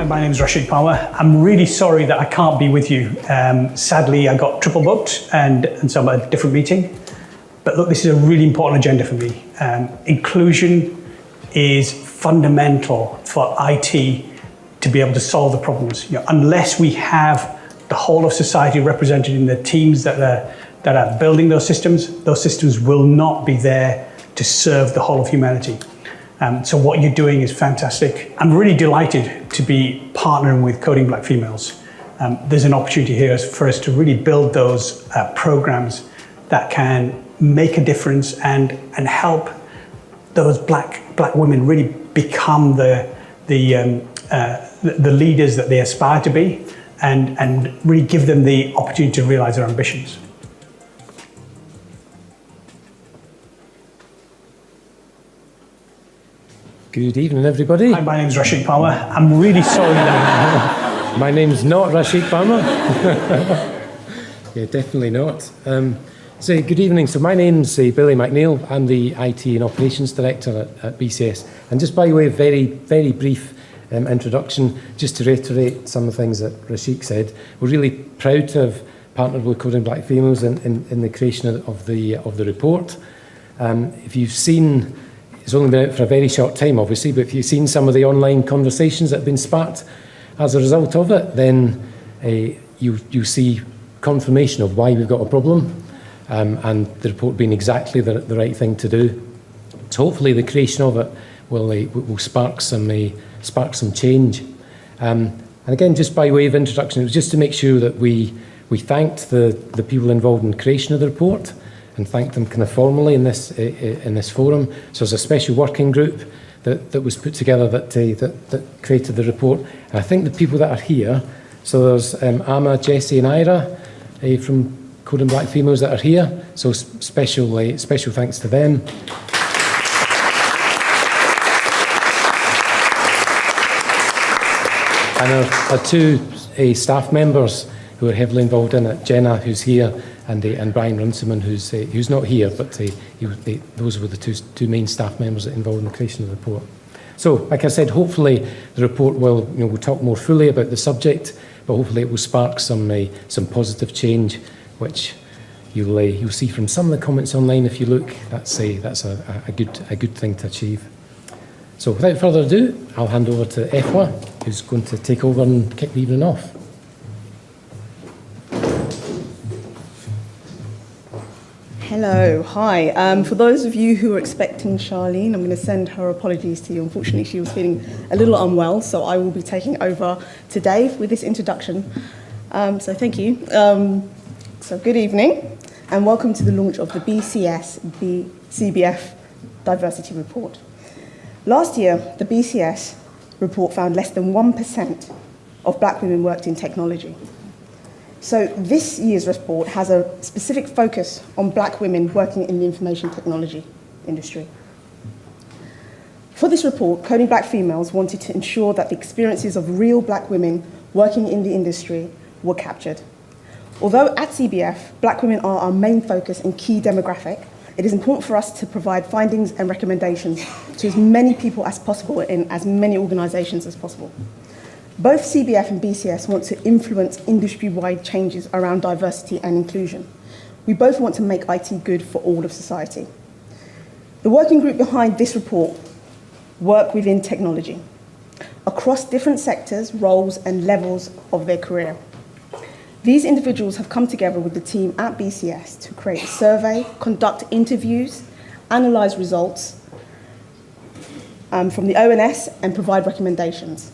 my name is Rashid Palmer. I'm really sorry that I can't be with you. Sadly, I got triple booked and so I'm at a different meeting. But look, this is a really important agenda for me. Inclusion is fundamental for IT to be able to solve the problems. Unless we have the whole of society represented in the teams that are building those systems will not be there to serve the whole of humanity. So what you're doing is fantastic. I'm really delighted to be partnering with Coding Black Females. There's an opportunity here for us to really build those programs that can make a difference and help those black women really become the leaders that they aspire to be and really give them the opportunity to realize their ambitions. Good evening, everybody. Hi, my name is Rashid Palmer. I'm really sorry that... My name's not Rashid Palmer. Yeah, definitely not. So good evening. So my name's Billy McNeil. I'm the IT and Operations Director at BCS. And just by way of very brief introduction, just to reiterate some of the things that Rashid said, we're really proud to have partnered with Coding Black Females in the creation of the report. If you've seen... It's only been out for a very short time, obviously, but if you've seen some of the online conversations that have been sparked as a result of it, then you see confirmation of why we've got a problem, and the report being exactly the right thing to do. So hopefully the creation of it will spark some change. And again, just by way of introduction, it was just to make sure that we thanked the people involved in the creation of the report, and thank them kind of formally in this forum. So there's a special working group that was put together that created the report. And I think the people that are here, so there's Amma, Jessie and Ira from Coding Black Females that are here. So special thanks to them. And our two staff members who are heavily involved in it, Jenna, who's here, and Brian Runciman, who's not here, but those were the two main staff members that involved in the creation of the report. So, like I said, hopefully the report we'll talk more fully about the subject, but hopefully it will spark some positive change, which you'll see from some of the comments online. If you look, that's a good thing to achieve. So, without further ado, I'll hand over to Efwa, who's going to take over and kick the evening off. Hello, hi. For those of you who are expecting Charlene, I'm going to send her apologies to you. Unfortunately, she was feeling a little unwell, so I will be taking over today with this introduction. So thank you. So good evening, and welcome to the launch of the BCS CBF Diversity Report. Last year, the BCS report found less than 1% of black women worked in technology. So this year's report has a specific focus on black women working in the information technology industry. For this report, Coding Black Females wanted to ensure that the experiences of real black women working in the industry were captured. Although at CBF, black women are our main focus and key demographic, it is important for us to provide findings and recommendations to as many people as possible in as many organisations as possible. Both CBF and BCS want to influence industry-wide changes around diversity and inclusion. We both want to make IT good for all of society. The working group behind this report work within technology, across different sectors, roles, and levels of their career. These individuals have come together with the team at BCS to create a survey, conduct interviews, analyse results from the ONS, and provide recommendations.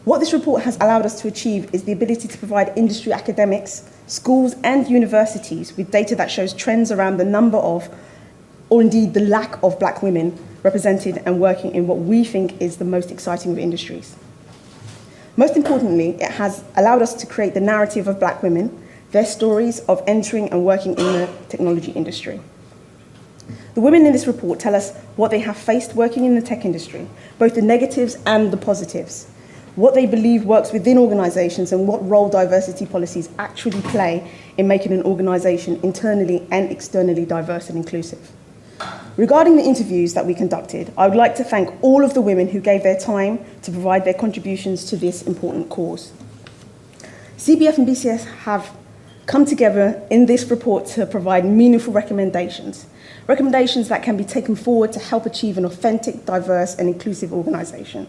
What this report has allowed us to achieve is the ability to provide industry academics, schools and universities with data that shows trends around the number of, or indeed the lack of black women represented and working in what we think is the most exciting of industries. Most importantly, it has allowed us to create the narrative of black women, their stories of entering and working in the technology industry. The women in this report tell us what they have faced working in the tech industry, both the negatives and the positives, what they believe works within organisations and what role diversity policies actually play in making an organisation internally and externally diverse and inclusive. Regarding the interviews that we conducted, I would like to thank all of the women who gave their time to provide their contributions to this important cause. CBF and BCS have come together in this report to provide meaningful recommendations that can be taken forward to help achieve an authentic, diverse and inclusive organisation,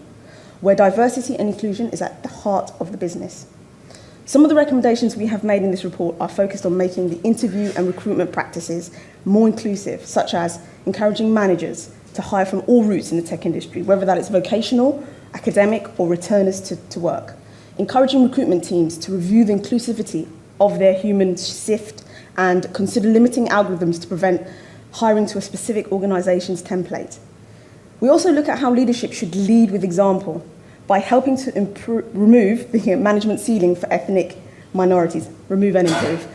where diversity and inclusion is at the heart of the business. Some of the recommendations we have made in this report are focused on making the interview and recruitment practices more inclusive, such as encouraging managers to hire from all routes in the tech industry, whether that is vocational, academic or returners to work. Encouraging recruitment teams to review the inclusivity of their human sift and consider limiting algorithms to prevent hiring to a specific organisation's template. We also look at how leadership should lead with example by helping to remove the management ceiling for ethnic minorities, remove and improve,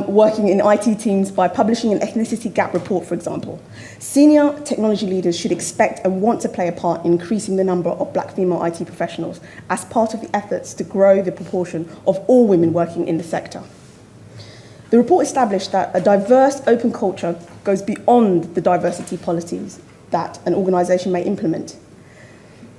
working in IT teams by publishing an ethnicity gap report, for example. Senior technology leaders should expect and want to play a part in increasing the number of black female IT professionals as part of the efforts to grow the proportion of all women working in the sector. The report established that a diverse, open culture goes beyond the diversity policies that an organisation may implement.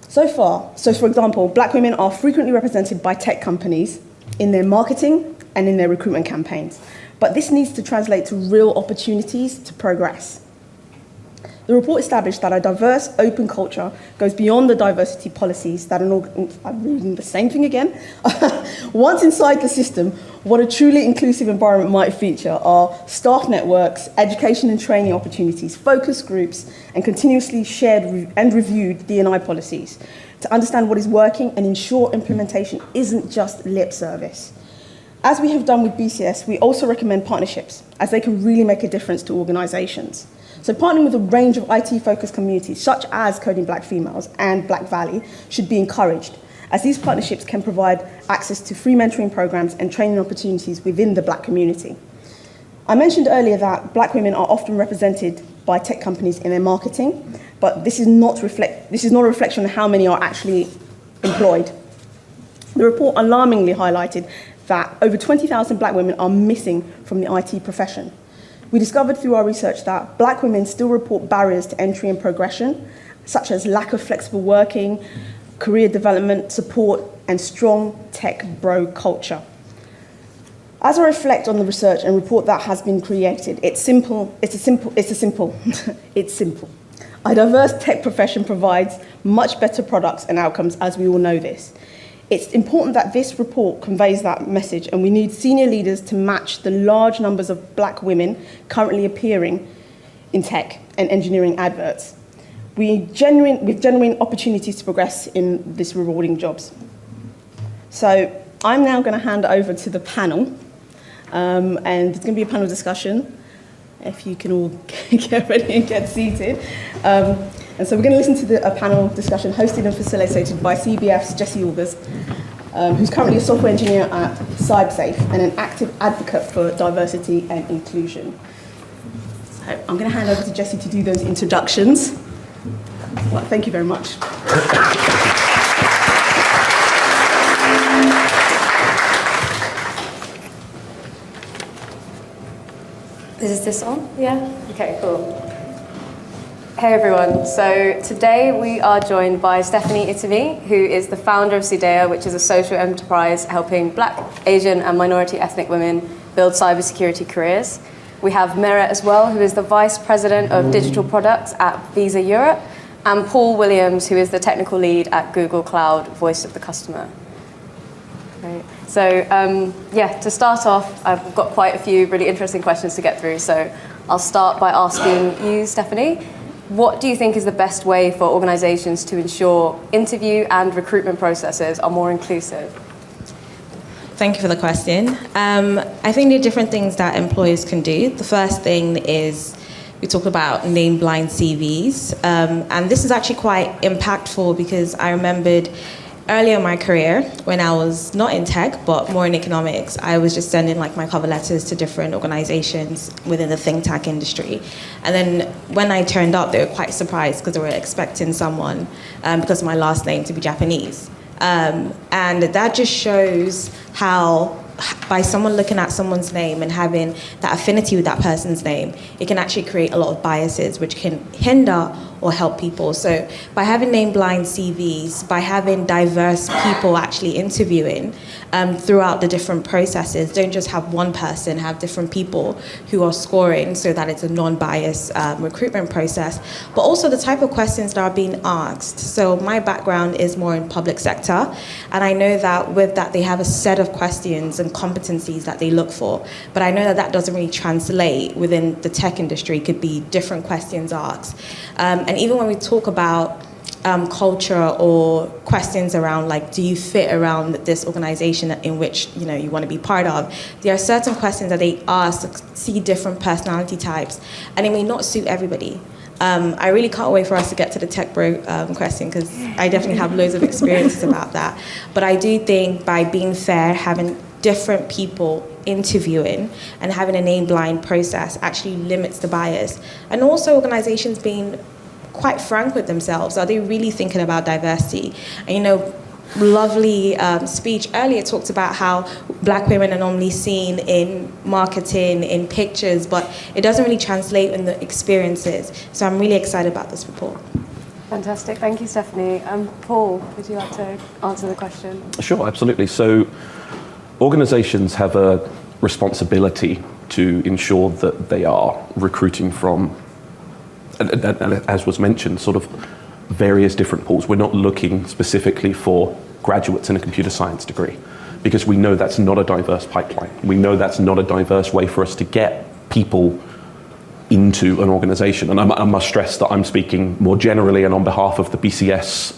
So for example, black women are frequently represented by tech companies in their marketing and in their recruitment campaigns, but this needs to translate to real opportunities to progress. The report established that a diverse, open culture goes beyond the diversity policies that I'm reading the same thing again. Once inside the system, what a truly inclusive environment might feature are staff networks, education and training opportunities, focus groups, and continuously shared and reviewed D&I policies to understand what is working and ensure implementation isn't just lip service. As we have done with BCS, we also recommend partnerships, as they can really make a difference to organisations. So partnering with a range of IT-focused communities, such as Coding Black Females and Black Valley, should be encouraged, as these partnerships can provide access to free mentoring programs and training opportunities within the black community. I mentioned earlier that black women are often represented by tech companies in their marketing, but this is not a reflection on how many are actually employed. The report alarmingly highlighted that over 20,000 black women are missing from the IT profession. We discovered through our research that black women still report barriers to entry and progression, such as lack of flexible working, career development, support, and strong tech bro culture. As I reflect on the research and report that has been created, it's simple. A diverse tech profession provides much better products and outcomes, as we all know this. It's important that this report conveys that message, and we need senior leaders to match the large numbers of black women currently appearing in tech and engineering adverts with genuine opportunities to progress in this rewarding jobs. So I'm now going to hand over to the panel, and it's going to be a panel discussion. If you can all get ready and get seated. And so we're going to listen to a panel discussion hosted and facilitated by CBF's Jessie, Auguste, who's currently a software engineer at CybSafe and an active advocate for diversity and inclusion. So I'm going to hand over to Jessie to do those introductions. Well, thank you very much. Is this on? Yeah? Okay, cool. Hey everyone, so today we are joined by Stephanie Itimi, who is the founder of Seidea, which is a social enterprise helping Black, Asian and minority ethnic women build cybersecurity careers. We have Mehret as well, who is the Vice President of Digital Products at Visa Europe, and Paul Williams, who is the Technical Lead at Google Cloud, Voice of the Customer. Great. So to start off, I've got quite a few really interesting questions to get through, so I'll start by asking you, Stephanie, what do you think is the best way for organisations to ensure interview and recruitment processes are more inclusive? Thank you for the question. I think there are different things that employers can do. The first thing is we talk about name-blind CVs, and this is actually quite impactful because I remembered earlier in my career, when I was not in tech, but more in economics, I was just sending my cover letters to different organizations within the think tank industry. And then when I turned up, they were quite surprised because they were expecting someone, because of my last name, to be Japanese. And that just shows how by someone looking at someone's name and having that affinity with that person's name, it can actually create a lot of biases which can hinder or help people. So by having name-blind CVs, by having diverse people actually interviewing throughout the different processes, don't just have one person, have different people who are scoring so that it's a non-biased recruitment process, but also the type of questions that are being asked. So my background is more in public sector, and I know that with that they have a set of questions and competencies that they look for, but I know that that doesn't really translate within the tech industry. It could be different questions asked. And even when we talk about culture or questions around like, do you fit around this organization in which you want to be part of, there are certain questions that they ask to see different personality types, and it may not suit everybody. I really can't wait for us to get to the tech bro question, because I definitely have loads of experiences about that. But I do think by being fair, having different people interviewing and having a name-blind process actually limits the bias. And also organizations being quite frank with themselves. Are they really thinking about diversity? And lovely speech earlier talked about how black women are normally seen in marketing, in pictures, but it doesn't really translate in the experiences. So I'm really excited about this report. Fantastic, thank you, Stephanie. Paul, would you like to answer the question? Sure, absolutely. So organizations have a responsibility to ensure that they are recruiting from, as was mentioned, sort of various different pools. We're not looking specifically for graduates in a computer science degree, because we know that's not a diverse pipeline. We know that's not a diverse way for us to get people into an organization. And I must stress that I'm speaking more generally and on behalf of the BCS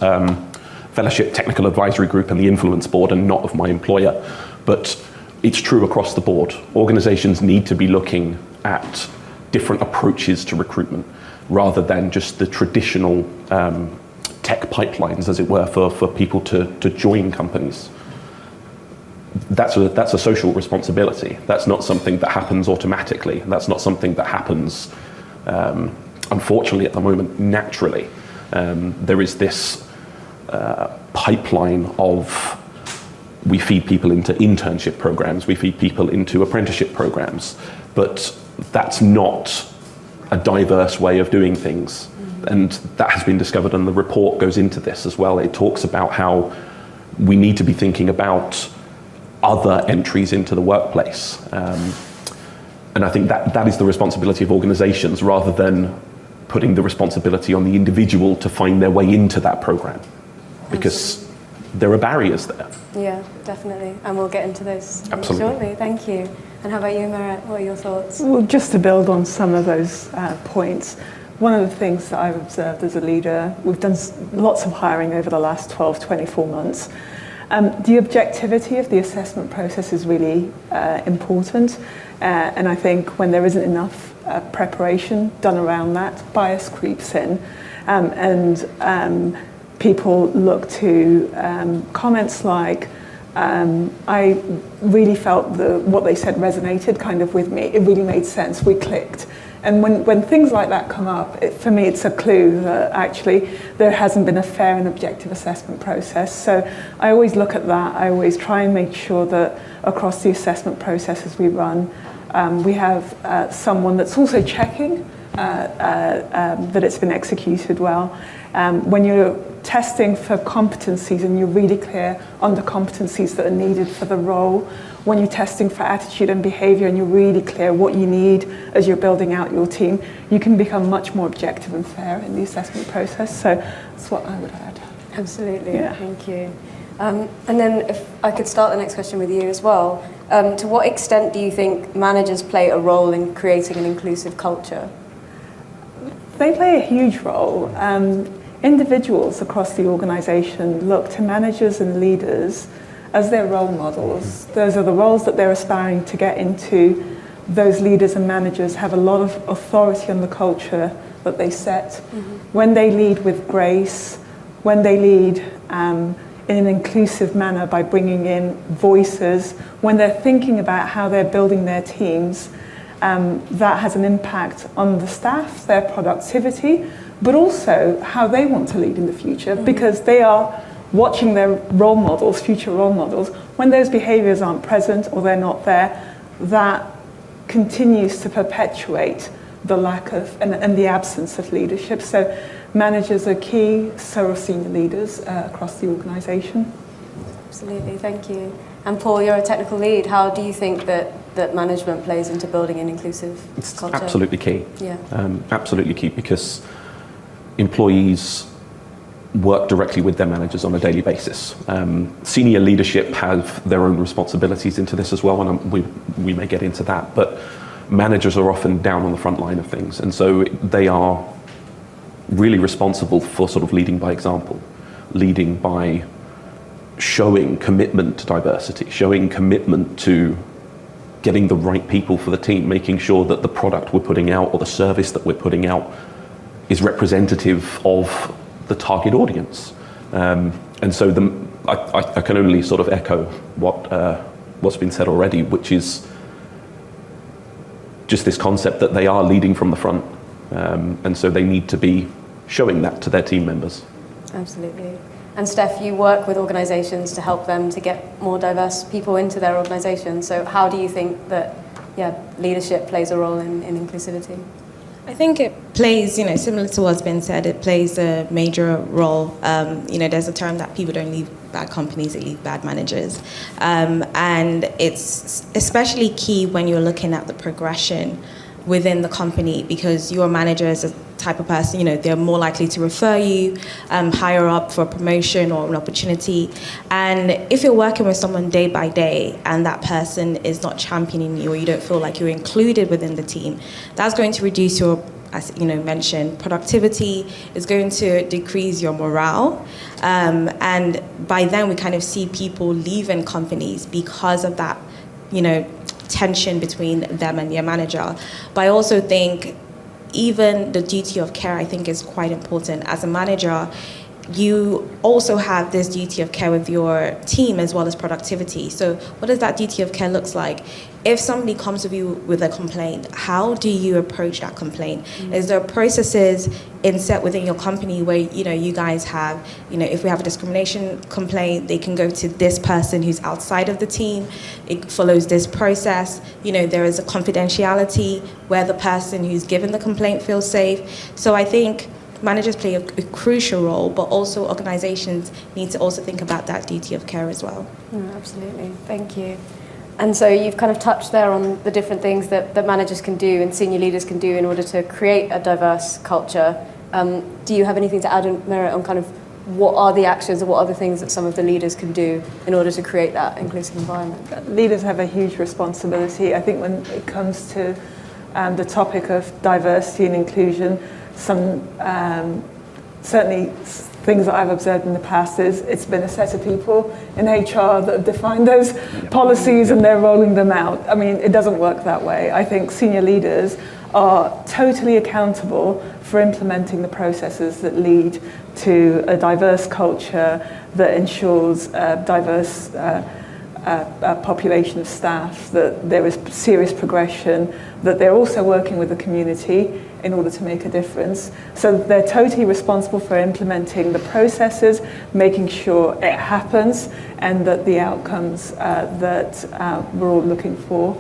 Fellowship Technical Advisory Group and the Influence Board, and not of my employer. But it's true across the board. Organizations need to be looking at different approaches to recruitment, rather than just the traditional tech pipelines, as it were, for people to join companies. That's a social responsibility. That's not something that happens automatically. That's not something that happens, unfortunately, at the moment, naturally. There is this pipeline of, we feed people into internship programs, we feed people into apprenticeship programs, but that's not a diverse way of doing things. And that has been discovered, and the report goes into this as well. It talks about how we need to be thinking about other entries into the workplace. And I think that is the responsibility of organizations, rather than putting the responsibility on the individual to find their way into that program, because there are barriers there. Yeah, definitely. And we'll get into those Absolutely. shortly. Thank you. And how about you, Mehret? What are your thoughts? Well, just to build on some of those points, one of the things that I've observed as a leader, we've done lots of hiring over the last 12, 24 months. The objectivity of the assessment process is really important. And I think when there isn't enough preparation done around that, bias creeps in. And people look to comments like, I really felt what they said resonated kind of with me. It really made sense. We clicked. And when things like that come up, for me, it's a clue that actually there hasn't been a fair and objective assessment process. So I always look at that. I always try and make sure that across the assessment processes we run, we have someone that's also checking that it's been executed well. When you're testing for competencies and you're really clear on the competencies that are needed for the role, when you're testing for attitude and behavior and you're really clear what you need as you're building out your team, you can become much more objective and fair in the assessment process. So that's what I would add. Absolutely, Yeah. Thank you. And then if I could start the next question with you as well. To what extent do you think managers play a role in creating an inclusive culture? They play a huge role. Individuals across the organisation look to managers and leaders as their role models. Those are the roles that they're aspiring to get into. Those leaders and managers have a lot of authority on the culture that they set. When they lead with grace, when they lead in an inclusive manner by bringing in voices, when they're thinking about how they're building their teams, that has an impact on the staff, their productivity, but also how they want to lead in the future, because they are watching their role models, future role models, when those behaviours aren't present or they're not there, that continues to perpetuate the lack of and the absence of leadership. So managers are key, so are senior leaders across the organisation. Absolutely, thank you. And Paul, you're a technical lead. How do you think that management plays into building an inclusive culture? Absolutely key. Yeah. Absolutely key, because employees work directly with their managers on a daily basis. Senior leadership have their own responsibilities into this as well, and we may get into that, but managers are often down on the front line of things, and so they are really responsible for sort of leading by example, leading by showing commitment to diversity, showing commitment to getting the right people for the team, making sure that the product we're putting out or the service that we're putting out is representative of the target audience. And so I can only sort of echo what's been said already, which is just this concept that they are leading from the front. And so they need to be showing that to their team members. Absolutely. And Steph, you work with organisations to help them to get more diverse people into their organisation. So how do you think that leadership plays a role in inclusivity? I think it plays, similar to what's been said, it plays a major role. There's a term that people don't leave bad companies, they leave bad managers. And it's especially key when you're looking at the progression within the company, because your manager is a type of person, they're more likely to refer you higher up for a promotion or an opportunity. And if you're working with someone day by day and that person is not championing you, or you don't feel like you're included within the team, that's going to reduce your, as mentioned, productivity, is going to decrease your morale. And by then we kind of see people leaving companies because of that, tension between them and their manager. But I also think even the duty of care, I think, is quite important. As a manager, you also have this duty of care with your team as well as productivity. So what does that duty of care looks like? If somebody comes to you with a complaint, how do you approach that complaint? Is there processes set within your company where, you guys have, if we have a discrimination complaint, they can go to this person who's outside of the team. It follows this process. There is a confidentiality where the person who's given the complaint feels safe. So I think managers play a crucial role, but also organizations need to also think about that duty of care as well. Absolutely, thank you. And so you've kind of touched there on the different things that managers can do and senior leaders can do in order to create a diverse culture. Do you have anything to add, Mehret, on kind of what are the actions or what are the things that some of the leaders can do in order to create that inclusive environment? Leaders have a huge responsibility. I think when it comes to the topic of diversity and inclusion, some certainly things that I've observed in the past is it's been a set of people in HR that have defined those policies and they're rolling them out. I mean, it doesn't work that way. I think senior leaders are totally accountable for implementing the processes that lead to a diverse culture that ensures a diverse population of staff, that there is serious progression, that they're also working with the community in order to make a difference. So they're totally responsible for implementing the processes, making sure it happens, and that the outcomes that we're all looking for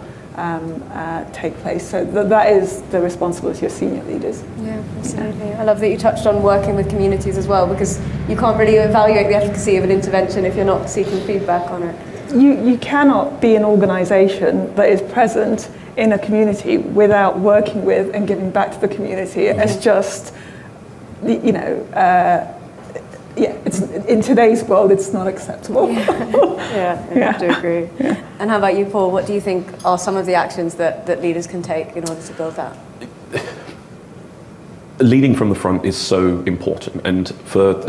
take place. So that is the responsibility of senior leaders. Yeah, absolutely. I love that you touched on working with communities as well, because you can't really evaluate the efficacy of an intervention if you're not seeking feedback on it. You cannot be an organisation that is present in a community without working with and giving back to the community. It's just, it's, in today's world, it's not acceptable. I have to agree. Yeah. And how about you, Paul? What do you think are some of the actions that leaders can take in order to build that? Leading from the front is so important, and for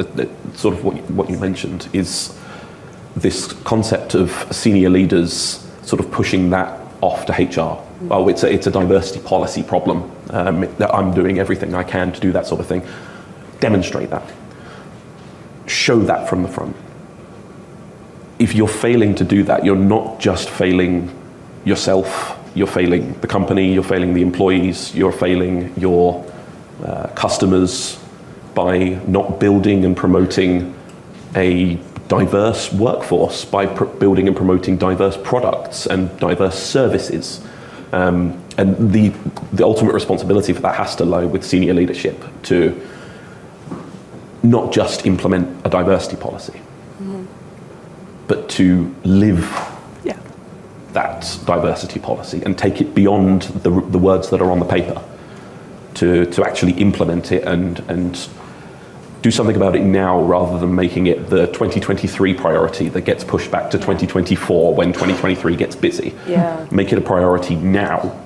sort of what you mentioned is this concept of senior leaders sort of pushing that off to HR. Oh, it's a diversity policy problem. I'm doing everything I can to do that sort of thing. Demonstrate that. Show that from the front. If you're failing to do that, you're not just failing yourself, you're failing the company, you're failing the employees, you're failing your customers by not building and promoting a diverse workforce by building and promoting diverse products and diverse services. And the ultimate responsibility for that has to lie with senior leadership to not just implement a diversity policy, but to live that diversity policy and take it beyond the words that are on the paper, to actually implement it and do something about it now rather than making it the 2023 priority that gets pushed back to 2024 when 2023 gets busy. Make it a priority now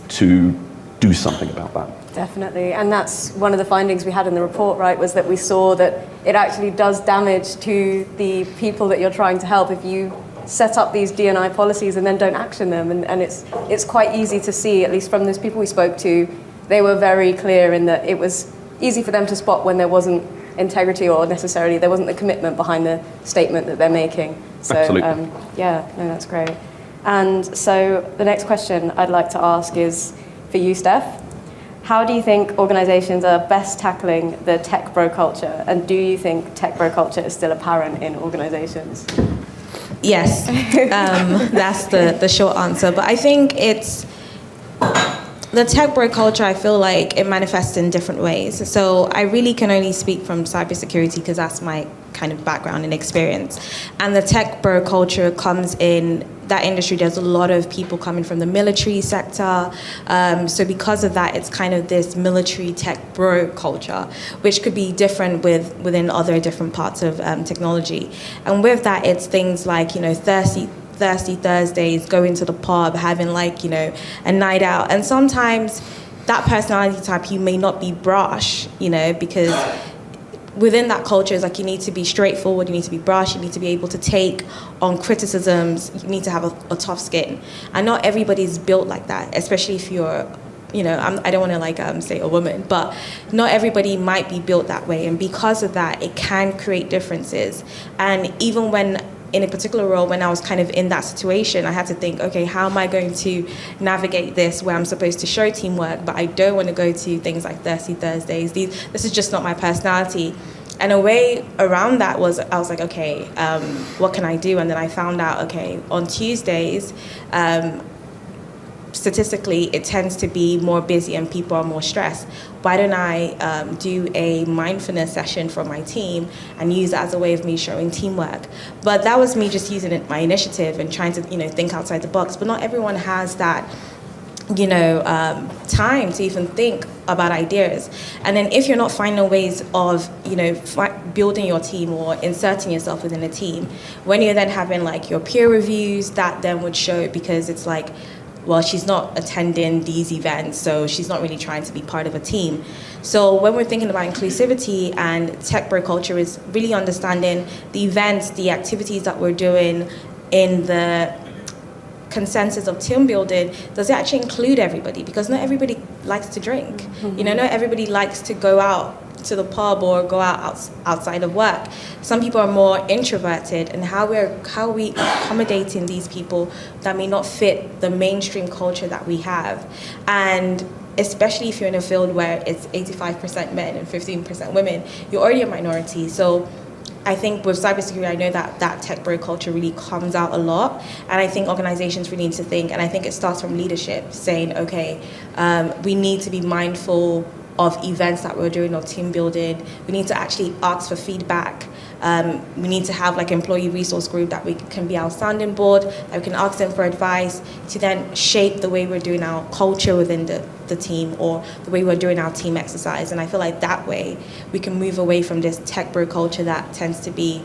to do something about that. Definitely, and that's one of the findings we had in the report, right, was that we saw that it actually does damage to the people that you're trying to help if you set up these D&I policies and then don't action them, and it's quite easy to see, at least from those people we spoke to, they were very clear in that it was easy for them to spot when there wasn't integrity or necessarily there wasn't the commitment behind the statement that they're making. So Absolutely. That's great. And so the next question I'd like to ask is for you, Steph. How do you think organizations are best tackling the tech bro culture? And do you think tech bro culture is still apparent in organizations? Yes, that's the short answer. But I think it's the tech bro culture. I feel like it manifests in different ways. So I really can only speak from cybersecurity because that's my kind of background and experience. And the tech bro culture comes in that industry. There's a lot of people coming from the military sector. So because of that, it's kind of this military tech bro culture, which could be different within other different parts of technology. And with that, it's things like, thirsty Thursdays, going to the pub, having a night out. And sometimes that personality type, you may not be brash, because within that culture, it's like you need to be straightforward, you need to be brash, you need to be able to take on criticisms, you need to have a tough skin. And not everybody's built like that, especially if you're, I don't want to say a woman, but not everybody might be built that way. And because of that, it can create differences. And even when in a particular role, when I was kind of in that situation, I had to think, okay, how am I going to navigate this where I'm supposed to show teamwork, but I don't want to go to things like Thirsty Thursdays. This is just not my personality. And a way around that was, I was like, okay, what can I do? And then I found out, okay, on Tuesdays, statistically, it tends to be more busy and people are more stressed. Why don't I do a mindfulness session for my team and use that as a way of me showing teamwork? But that was me just using my initiative and trying to, think outside the box. But not everyone has that, time to even think about ideas. And then if you're not finding ways of, building your team or inserting yourself within a team, when you're then having your peer reviews, that then would show, because it's like, well, she's not attending these events, so she's not really trying to be part of a team. So when we're thinking about inclusivity and tech bro culture, is really understanding the events, the activities that we're doing in the consensus of team building. Does it actually include everybody? Because not everybody likes to drink. Mm-hmm. Not everybody likes to go out to the pub or go outside of work. Some people are more introverted, and how are we accommodating these people that may not fit the mainstream culture that we have? And especially if you're in a field where it's 85% men and 15% women, you're already a minority. So I think with cybersecurity, I know that tech bro culture really comes out a lot. And I think organizations really need to think, and I think it starts from leadership, saying, okay, we need to be mindful of events that we're doing or team building. We need to actually ask for feedback. We need to have employee resource group that we can be our sounding board, that we can ask them for advice to then shape the way we're doing our culture within the team or the way we're doing our team exercise. And I feel like that way we can move away from this tech bro culture that tends to be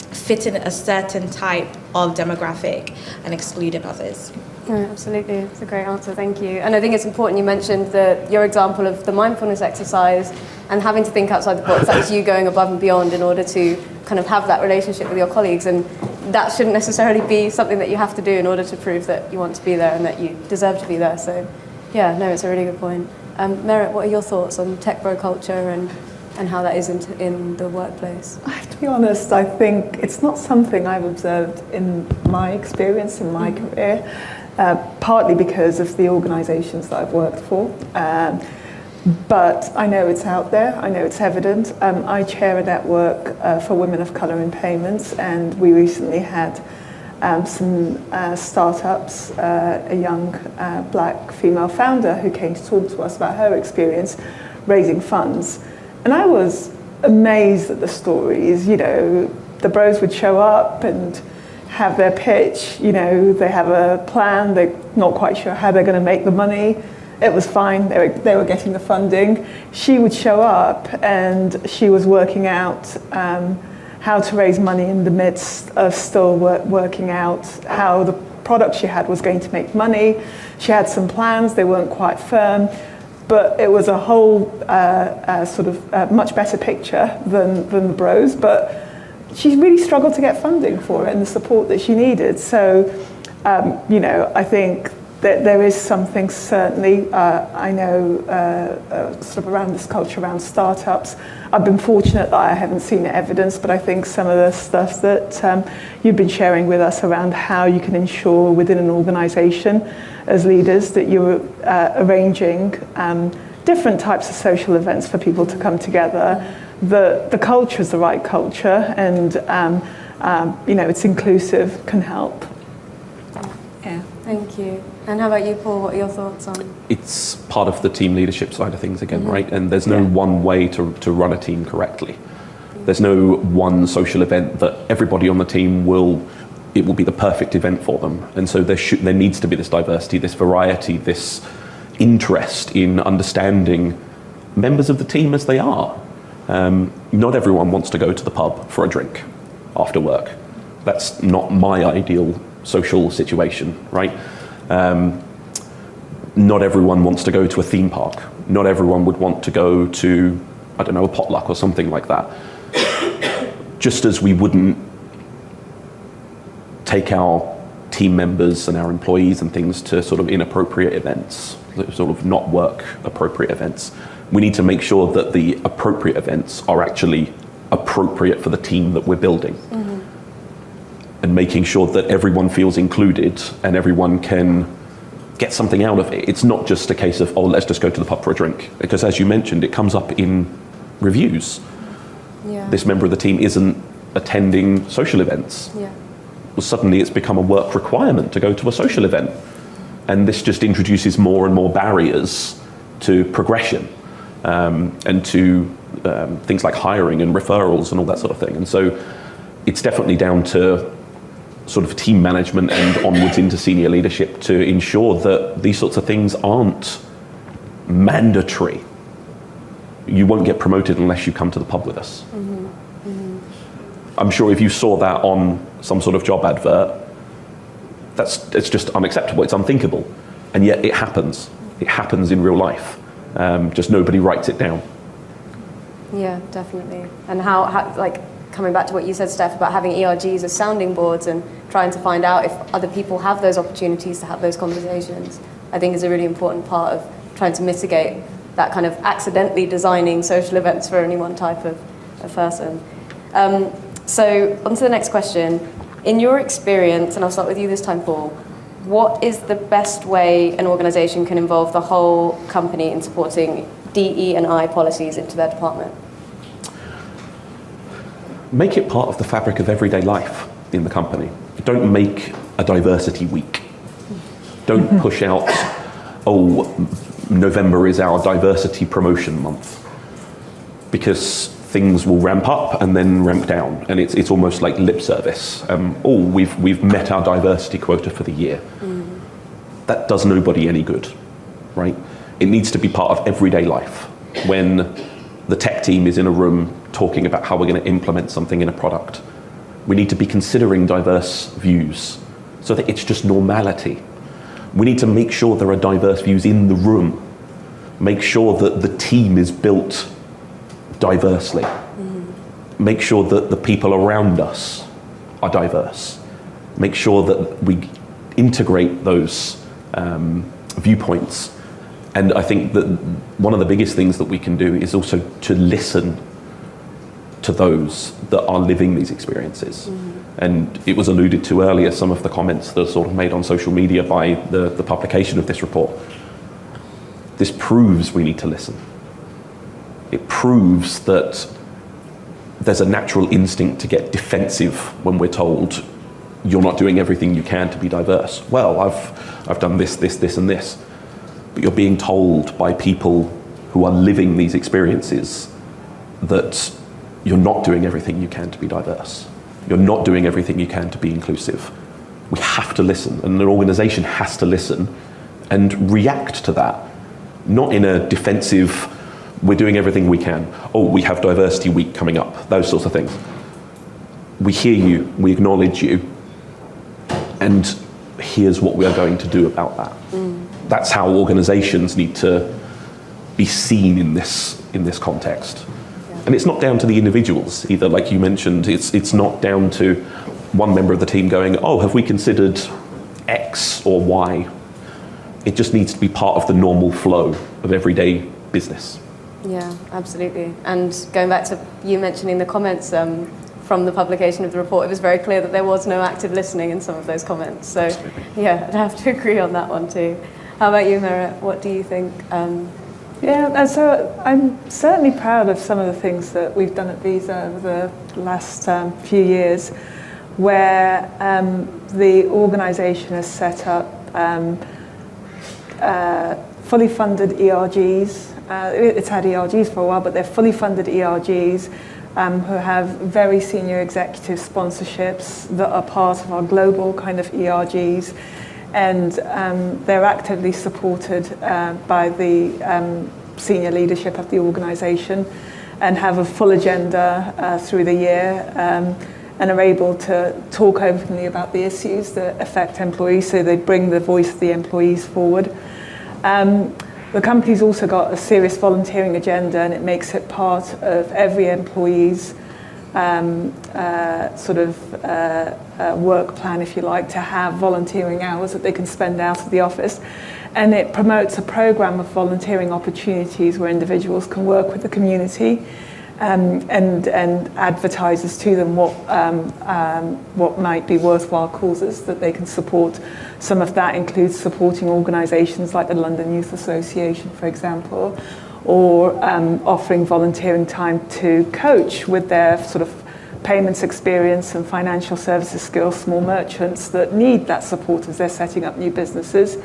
fitting a certain type of demographic and excluding others. No, absolutely. It's a great answer. Thank you. And I think it's important you mentioned your example of the mindfulness exercise and having to think outside the box. That was you going above and beyond in order to kind of have that relationship with your colleagues. And that shouldn't necessarily be something that you have to do in order to prove that you want to be there and that you deserve to be there. So, yeah, no, it's a really good point. Mehret, what are your thoughts on tech bro culture and how that is in the workplace? I have to be honest, I think it's not something I've observed in my experience, in my career, partly because of the organisations that I've worked for. But I know it's out there, I know it's evident. I chair a network for women of colour in payments, and we recently had some startups, a young black female founder who came to talk to us about her experience raising funds. And I was amazed at the stories. You know, the bros would show up and have their pitch, you know, they have a plan, they're not quite sure how they're going to make the money. It was fine, they were getting the funding. She would show up and she was working out how to raise money in the midst of still working out how the product she had was going to make money. She had some plans, they weren't quite firm, but it was a whole much better picture than the bros. But she really struggled to get funding for it and the support that she needed. So, you know, I think that there is something certainly, I know, sort of around this culture around startups. I've been fortunate that I haven't seen evidence, but I think some of the stuff that you've been sharing with us around how you can ensure within an organisation as leaders that you're arranging different types of social events for people to come together. The culture is the right culture, and you know, it's inclusive, can help. Yeah. Thank you. And how about you, Paul? What are your thoughts on? It's part of the team leadership side of things again, right? And there's no one way to run a team correctly. There's no one social event that everybody on the team will be the perfect event for them. And so there needs to be this diversity, this variety, this interest in understanding members of the team as they are. Not everyone wants to go to the pub for a drink after work. That's not my ideal social situation, right? Not everyone wants to go to a theme park. Not everyone would want to go to, I don't know, a potluck or something like that. Just as we wouldn't take our team members and our employees and things to sort of inappropriate events, sort of not work appropriate events. We need to make sure that the appropriate events are actually appropriate for the team that we're building. And making sure that everyone feels included and everyone can get something out of it. It's not just a case of, oh, let's just go to the pub for a drink. Because as you mentioned, it comes up in reviews. Yeah. This member of the team isn't attending social events. Yeah. Well, suddenly it's become a work requirement to go to a social event. And this just introduces more and more barriers to progression and to things like hiring and referrals and all that sort of thing. And so it's definitely down to sort of team management and onwards into senior leadership to ensure that these sorts of things aren't mandatory. You won't get promoted unless you come to the pub with us. I'm sure if you saw that on some sort of job advert, it's just unacceptable, it's unthinkable. And yet it happens. It happens in real life. Just nobody writes it down. Yeah, definitely. And how like, coming back to what you said, Steph, about having ERGs as sounding boards and trying to find out if other people have those opportunities to have those conversations, I think is a really important part of trying to mitigate that kind of accidentally designing social events for only one type of person. So on to the next question. In your experience, and I'll start with you this time, Paul, what is the best way an organisation can involve the whole company in supporting DE&I policies into their department? Make it part of the fabric of everyday life in the company. Don't make a diversity week. Don't push out, oh, November is our diversity promotion month, because things will ramp up and then ramp down, and it's almost like lip service. Oh, we've met our diversity quota for the year. That does nobody any good, right? It needs to be part of everyday life. When the tech team is in a room talking about how we're going to implement something in a product, we need to be considering diverse views so that it's just normality. We need to make sure there are diverse views in the room. Make sure that the team is built diversely. Make sure that the people around us are diverse. Make sure that we integrate those viewpoints. And I think that one of the biggest things that we can do is also to listen to those that are living these experiences. And it was alluded to earlier, some of the comments that are sort of made on social media by the publication of this report. This proves we need to listen. It proves that there's a natural instinct to get defensive when we're told you're not doing everything you can to be diverse. Well, I've done this, and this. But you're being told by people who are living these experiences that you're not doing everything you can to be diverse. You're not doing everything you can to be inclusive. We have to listen, and an organisation has to listen and react to that. Not in a defensive, we're doing everything we can. Oh, we have Diversity Week coming up, those sorts of things. We hear you, we acknowledge you, and here's what we are going to do about that. That's how organisations need to be seen in this context. Yeah. And it's not down to the individuals either, like you mentioned. It's not down to one member of the team going, oh, have we considered X or Y? It just needs to be part of the normal flow of everyday business. Yeah, absolutely. And going back to you mentioning the comments from the publication of the report, it was very clear that there was no active listening in some of those comments. So, yeah, I'd have to agree on that one too. How about you, Mehret? What do you think? Yeah, so I'm certainly proud of some of the things that we've done at Visa over the last few years, where the organisation has set up fully funded ERGs. It's had ERGs for a while, but they're fully funded ERGs who have very senior executive sponsorships that are part of our global kind of ERGs. And they're actively supported by the senior leadership of the organisation and have a full agenda through the year and are able to talk openly about the issues that affect employees, so they bring the voice of the employees forward. The company's also got a serious volunteering agenda, and it makes it part of every employee's work plan, if you like, to have volunteering hours that they can spend out of the office. And it promotes a program of volunteering opportunities where individuals can work with the community and advertises to them what might be worthwhile causes that they can support. Some of that includes supporting organisations like the London Youth Association, for example, or offering volunteering time to coach with their sort of payments experience and financial services skills, small merchants that need that support as they're setting up new businesses.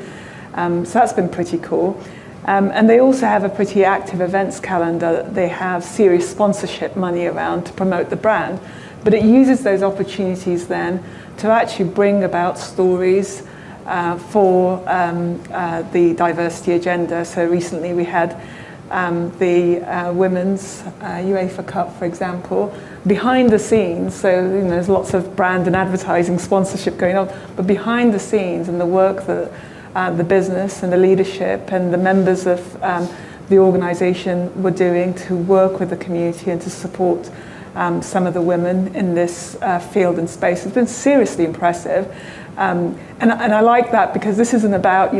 So that's been pretty cool. And they also have a pretty active events calendar. They have serious sponsorship money around to promote the brand, but it uses those opportunities then to actually bring about stories for the diversity agenda. So recently we had the women's UEFA Cup, for example, behind the scenes. So there's lots of brand and advertising sponsorship going on, but behind the scenes and the work that the business and the leadership and the members of the organisation were doing to work with the community and to support some of the women in this field and space has been seriously impressive. And I like that, because this isn't about,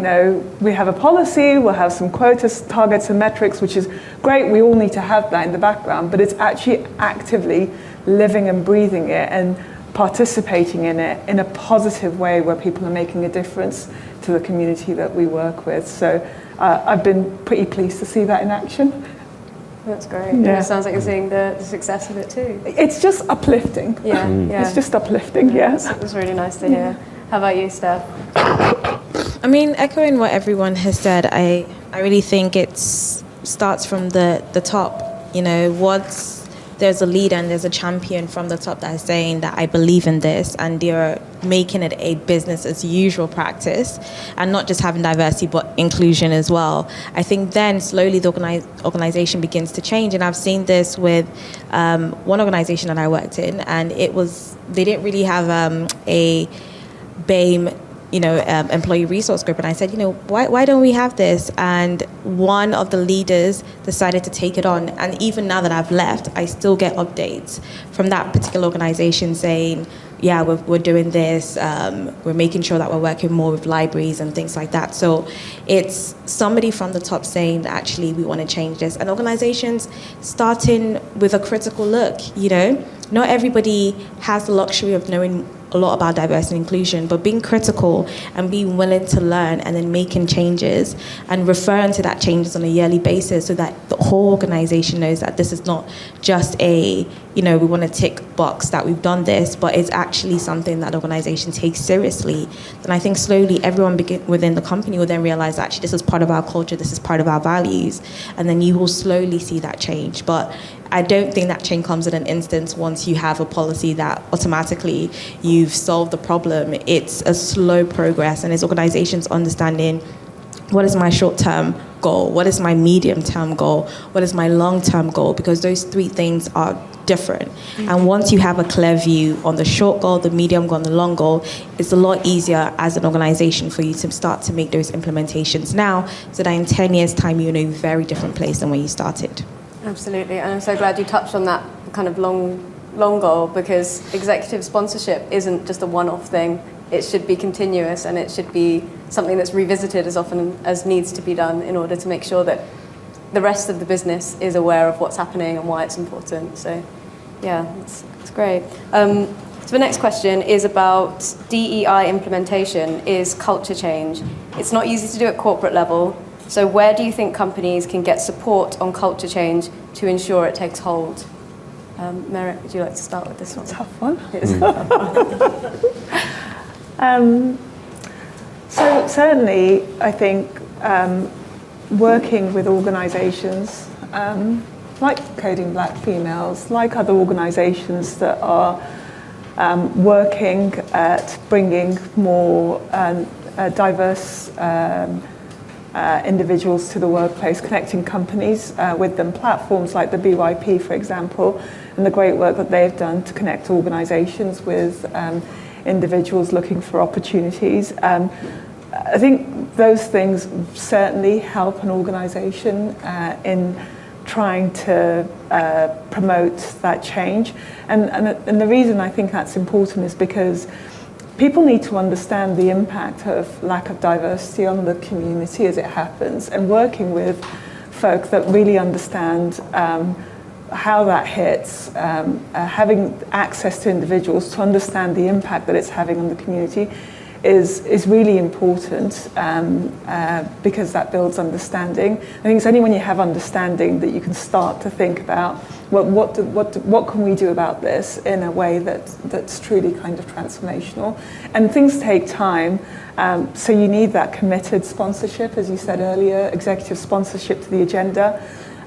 we have a policy, we'll have some quotas, targets and metrics, which is great, we all need to have that in the background, but it's actually actively living and breathing it and participating in it in a positive way where people are making a difference to the community that we work with. So I've been pretty pleased to see that in action. That's great. Yeah. It sounds like you're seeing the success of it too. It's just uplifting. Yeah, yeah. It's just uplifting, yes. It was really nice to hear. How about you, Steph? I mean, echoing what everyone has said, I really think it starts from the top. There's a leader and there's a champion from the top that is saying that I believe in this, and they're making it a business as usual practice, and not just having diversity but inclusion as well. I think then slowly the organization begins to change, and I've seen this with one organization that I worked in, and they didn't really have a BAME employee resource group, and I said, why don't we have this? And one of the leaders decided to take it on, and even now that I've left, I still get updates from that particular organization saying, yeah, we're doing this, we're making sure that we're working more with libraries and things like that. So it's somebody from the top saying that actually we want to change this, and organizations starting with a critical look. Not everybody has the luxury of knowing a lot about diversity and inclusion, but being critical and being willing to learn and then making changes and referring to that changes on a yearly basis so that the whole organization knows that this is not just a, we want to tick box that we've done this, but it's actually something that the organization takes seriously. Then I think slowly everyone within the company will then realize actually this is part of our culture, this is part of our values, and then you will slowly see that change. But I don't think that change comes in an instance once you have a policy that automatically you've solved the problem. It's a slow progress, and it's organizations understanding what is my short-term goal, what is my medium-term goal, what is my long-term goal, because those three things are different. And once you have a clear view on the short goal, the medium goal, and the long goal, it's a lot easier as an organization for you to start to make those implementations now, so that in 10 years' time, you're in a very different place than when you started. Absolutely, and I'm so glad you touched on that kind of long goal, because executive sponsorship isn't just a one-off thing. It should be continuous, and it should be something that's revisited as often as needs to be done in order to make sure that the rest of the business is aware of what's happening and why it's important. So, yeah, it's great. So the next question is about DEI implementation, is culture change. It's not easy to do at corporate level. So where do you think companies can get support on culture change to ensure it takes hold? Mehret, would you like to start with this one? Tough one. It's a tough one. So certainly, I think working with organisations like Coding Black Females, like other organisations that are working at bringing more diverse individuals to the workplace, connecting companies with them, platforms like the BYP, for example, and the great work that they've done to connect organisations with individuals looking for opportunities. I think those things certainly help an organisation in trying to promote that change. And the reason I think that's important is because people need to understand the impact of lack of diversity on the community as it happens, and working with folk that really understand how that hits, having access to individuals to understand the impact that it's having on the community is really important, because that builds understanding. I think it's only when you have understanding that you can start to think about what can we do about this in a way that's truly kind of transformational. And things take time, so you need that committed sponsorship, as you said earlier, executive sponsorship to the agenda.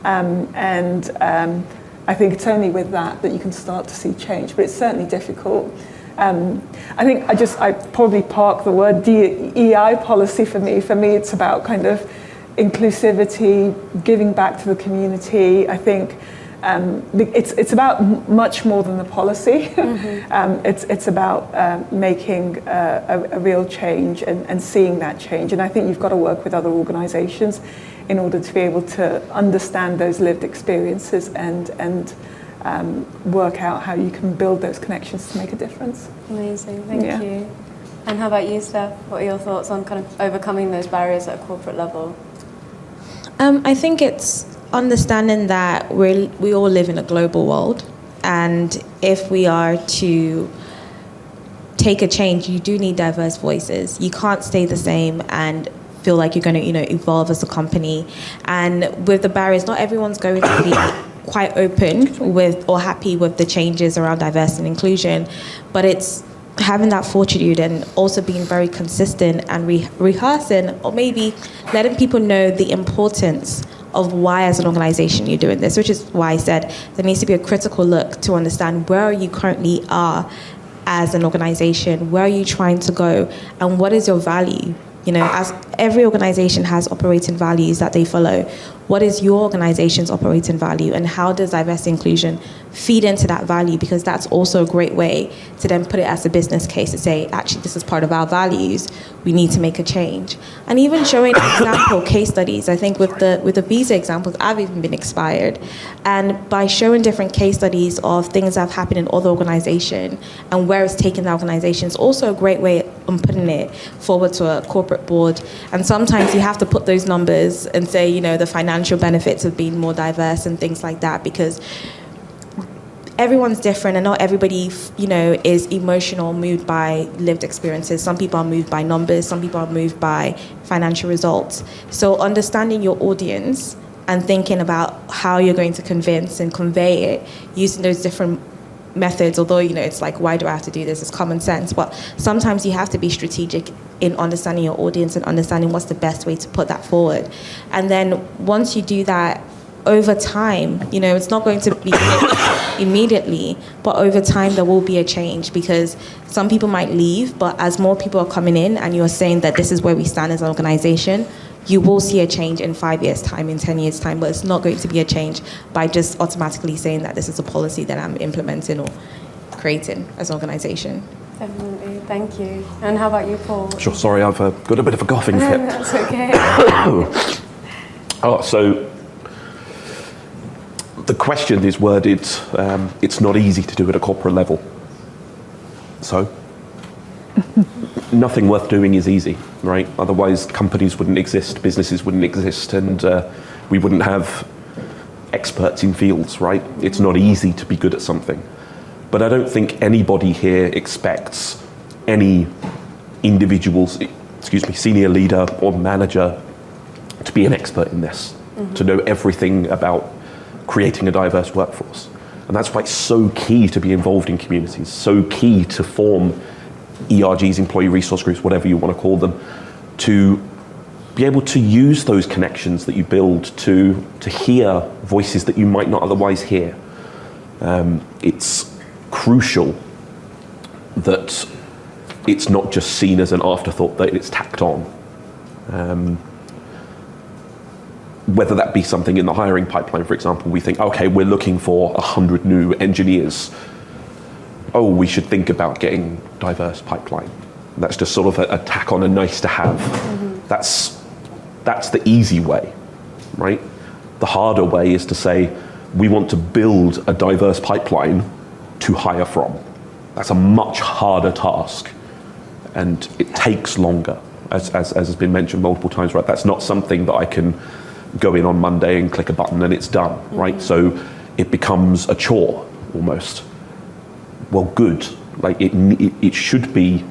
I think it's only with that you can start to see change, but it's certainly difficult. I think I probably park the word DEI policy for me. For me, it's about kind of inclusivity, giving back to the community. I think it's about much more than the policy. Mm-hmm. It's about making a real change and seeing that change. And I think you've got to work with other organisations in order to be able to understand those lived experiences and work out how you can build those connections to make a difference. Amazing, thank you. And how about you, Steph? What are your thoughts on kind of overcoming those barriers at a corporate level? I think it's understanding that we all live in a global world, and if we are to take a change, you do need diverse voices. You can't stay the same and feel like you're going to, evolve as a company. And with the barriers, not everyone's going to be quite open with or happy with the changes around diversity and inclusion, but it's having that fortitude and also being very consistent and rehearsing, or maybe letting people know the importance of why as an organization you're doing this, which is why I said there needs to be a critical look to understand where you currently are as an organization, where are you trying to go, and what is your value. As every organization has operating values that they follow, what is your organization's operating value, and how does diversity inclusion feed into that value? Because that's also a great way to then put it as a business case to say, actually, this is part of our values. We need to make a change. And even showing example case studies. I think with the visa examples, I've even been inspired. And by showing different case studies of things that have happened in other organizations and where it's taken the organization, is also a great way of putting it forward to a corporate board. And sometimes you have to put those numbers and say, the financial benefits of being more diverse and things like that, because everyone's different, and not everybody, is emotional, moved by lived experiences. Some people are moved by numbers, some people are moved by financial results. So understanding your audience and thinking about how you're going to convince and convey it using those different methods, although, it's like, why do I have to do this? It's common sense. But sometimes you have to be strategic in understanding your audience and understanding what's the best way to put that forward. And then once you do that, over time, it's not going to be immediately, but over time there will be a change, because some people might leave, but as more people are coming in and you're saying that this is where we stand as an organization, you will see a change in 5 years' time, in 10 years' time, but it's not going to be a change by just automatically saying that this is a policy that I'm implementing or creating as an organization. Definitely, thank you. And how about you, Paul? Sure, sorry, I've got a bit of a coughing fit. That's okay. So the question is worded, it's not easy to do at a corporate level. So nothing worth doing is easy, right? Otherwise companies wouldn't exist, businesses wouldn't exist, and we wouldn't have experts in fields, right? It's not easy to be good at something. But I don't think anybody here expects any individuals, senior leader or manager to be an expert in this, to know everything about creating a diverse workforce. And that's why it's so key to be involved in communities, so key to form ERGs, employee resource groups, whatever you want to call them, to be able to use those connections that you build to hear voices that you might not otherwise hear. It's crucial that it's not just seen as an afterthought, that it's tacked on. Whether that be something in the hiring pipeline, for example, we think, okay, we're looking for 100 new engineers. Oh, we should think about getting diverse pipeline. That's just sort of a tack on, a nice to have. That's the easy way, right? The harder way is to say, we want to build a diverse pipeline to hire from. That's a much harder task, and it takes longer, as has been mentioned multiple times, right? That's not something that I can go in on Monday and click a button and it's done, right? So it becomes a chore almost. Well, good. Like it should be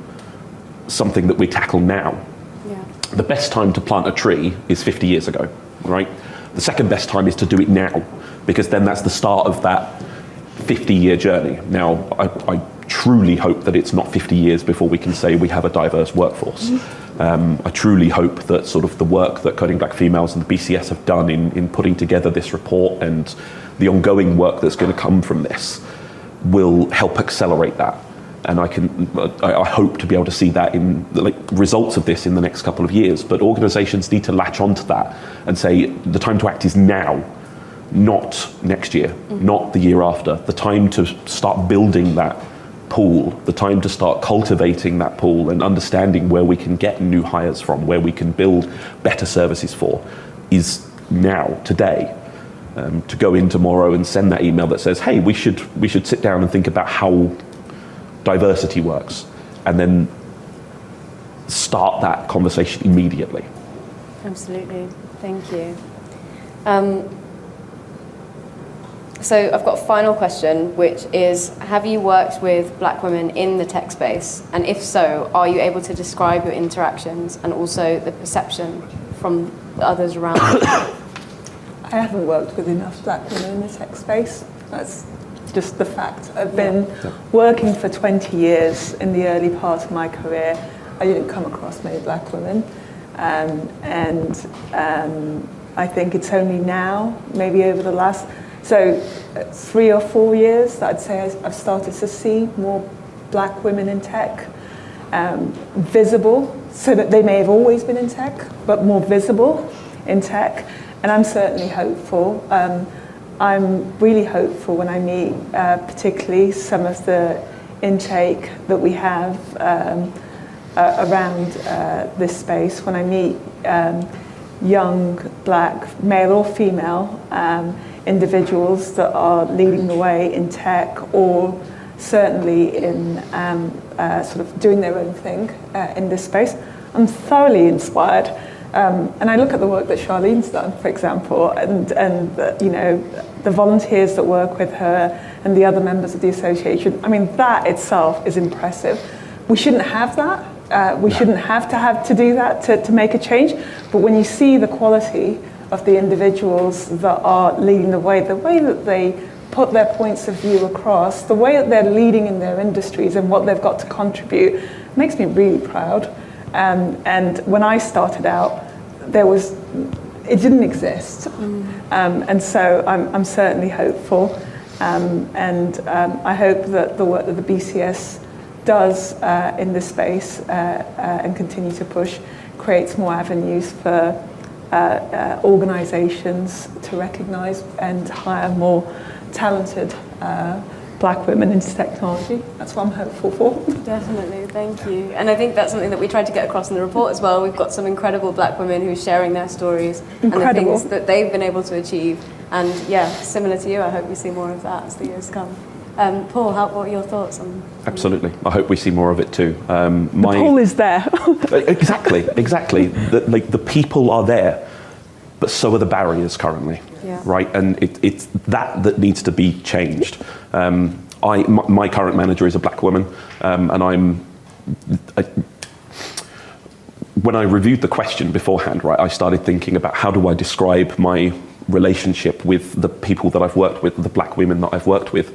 something that we tackle now. Yeah. The best time to plant a tree is 50 years ago, right? The second best time is to do it now, because then that's the start of that 50-year journey. Now, I truly hope that it's not 50 years before we can say we have a diverse workforce. I truly hope that sort of the work that Coding Black Females and the BCS have done in putting together this report and the ongoing work that's going to come from this will help accelerate that. And I hope to be able to see that in the results of this in the next couple of years. But organizations need to latch onto that and say the time to act is now, not next year, not the year after. The time to start building that pool, the time to start cultivating that pool and understanding where we can get new hires from, where we can build better services for, is now, today. To go in tomorrow and send that email that says, hey, we should sit down and think about how diversity works, and then start that conversation immediately. Absolutely, thank you. So I've got a final question, which is, have you worked with black women in the tech space? And if so, are you able to describe your interactions and also the perception from the others around you? I haven't worked with enough black women in the tech space. That's just the fact. I've been working for 20 years. In the early part of my career, I didn't come across many black women. I think it's only now, maybe over the last 3 or 4 years, that I'd say I've started to see more black women in tech, visible, so that they may have always been in tech, but more visible in tech. And I'm certainly hopeful. I'm really hopeful when I meet particularly some of the intake that we have around this space, when I meet young black, male or female, individuals that are leading the way in tech, or certainly in sort of doing their own thing in this space. I'm thoroughly inspired. And I look at the work that Charlene's done, for example, and you know, the volunteers that work with her and the other members of the association. I mean, that itself is impressive. We shouldn't have that. We shouldn't have to do that to make a change. But when you see the quality of the individuals that are leading the way that they put their points of view across, the way that they're leading in their industries and what they've got to contribute, makes me really proud. And when I started out, it didn't exist. And so I'm certainly hopeful. And I hope that the work that the BCS does in this space and continue to push creates more avenues for organisations to recognise and hire more talented black women into technology. That's what I'm hopeful for. Definitely, thank you. And I think that's something that we tried to get across in the report as well. We've got some incredible black women who are sharing their stories and the things that they've been able to achieve. And yeah, similar to you, I hope we see more of that as the years come. Paul, what are your thoughts on? Absolutely. I hope we see more of it too. The pool is there. Exactly. The people are there, but so are the barriers currently. Yeah. Right, and it's that needs to be changed. My current manager is a black woman, and when I reviewed the question beforehand, right, I started thinking about how do I describe my relationship with the people that I've worked with, the black women that I've worked with,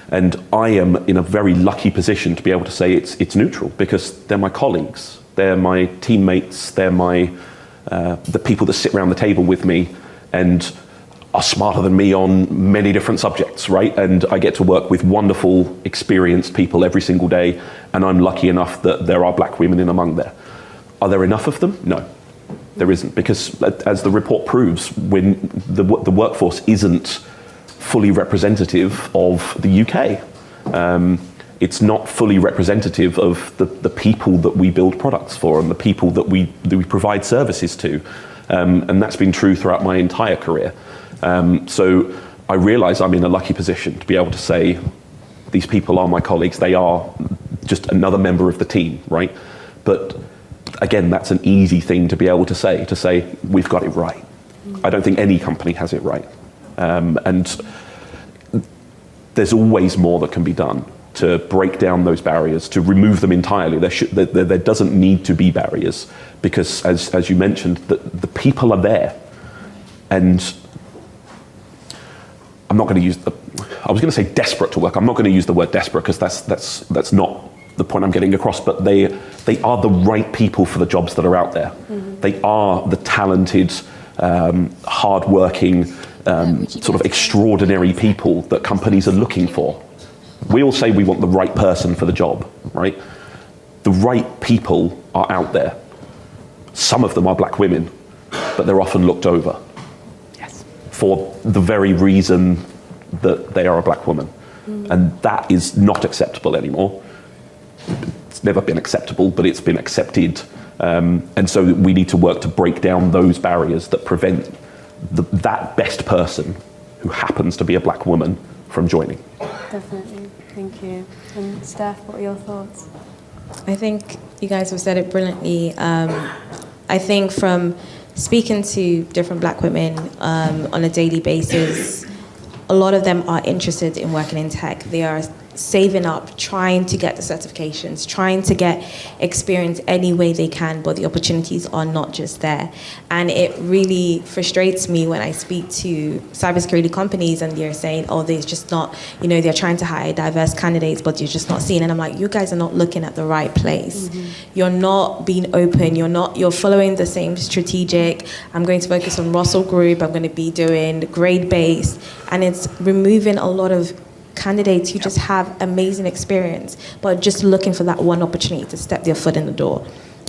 and I am in a very lucky position to be able to say it's neutral because they're my colleagues, they're my teammates, they're the people that sit around the table with me and are smarter than me on many different subjects, right? And I get to work with wonderful, experienced people every single day, and I'm lucky enough that there are black women in among there. Are there enough of them? No, there isn't, because as the report proves, when the workforce isn't fully representative of the UK, it's not fully representative of the people that we build products for and the people that we provide services to. And that's been true throughout my entire career. So I realise I'm in a lucky position to be able to say, these people are my colleagues, they are just another member of the team, right? But again, that's an easy thing to be able to say, we've got it right. I don't think any company has it right. And there's always more that can be done to break down those barriers, to remove them entirely. There doesn't need to be barriers because, as you mentioned, the people are there. And I'm not going to use I was going to say desperate to work. I'm not going to use the word desperate because that's not the point I'm getting across, but they are the right people for the jobs that are out there. Mm-hmm. They are the talented, hard-working, sort of extraordinary people that companies are looking for. We all say we want the right person for the job, right? The right people are out there. Some of them are black women, but they're often looked over. Yes. For the very reason that they are a black woman. And that is not acceptable anymore. It's never been acceptable, but it's been accepted. And so we need to work to break down those barriers that prevent that best person who happens to be a black woman from joining. Definitely, thank you. And Steph, what are your thoughts? I think you guys have said it brilliantly. I think from speaking to different black women on a daily basis, a lot of them are interested in working in tech. They are saving up, trying to get the certifications, trying to get experience any way they can, but the opportunities are not just there. And it really frustrates me when I speak to cybersecurity companies and they're saying, oh, there's just not, they're trying to hire diverse candidates, but you're just not seeing. And I'm like, you guys are not looking at the right place. Mm-hmm. You're not being open. You're following the same strategic, I'm going to focus on Russell Group, I'm going to be doing grade-based, and it's removing a lot of candidates who just have amazing experience, but just looking for that one opportunity to step their foot in the door.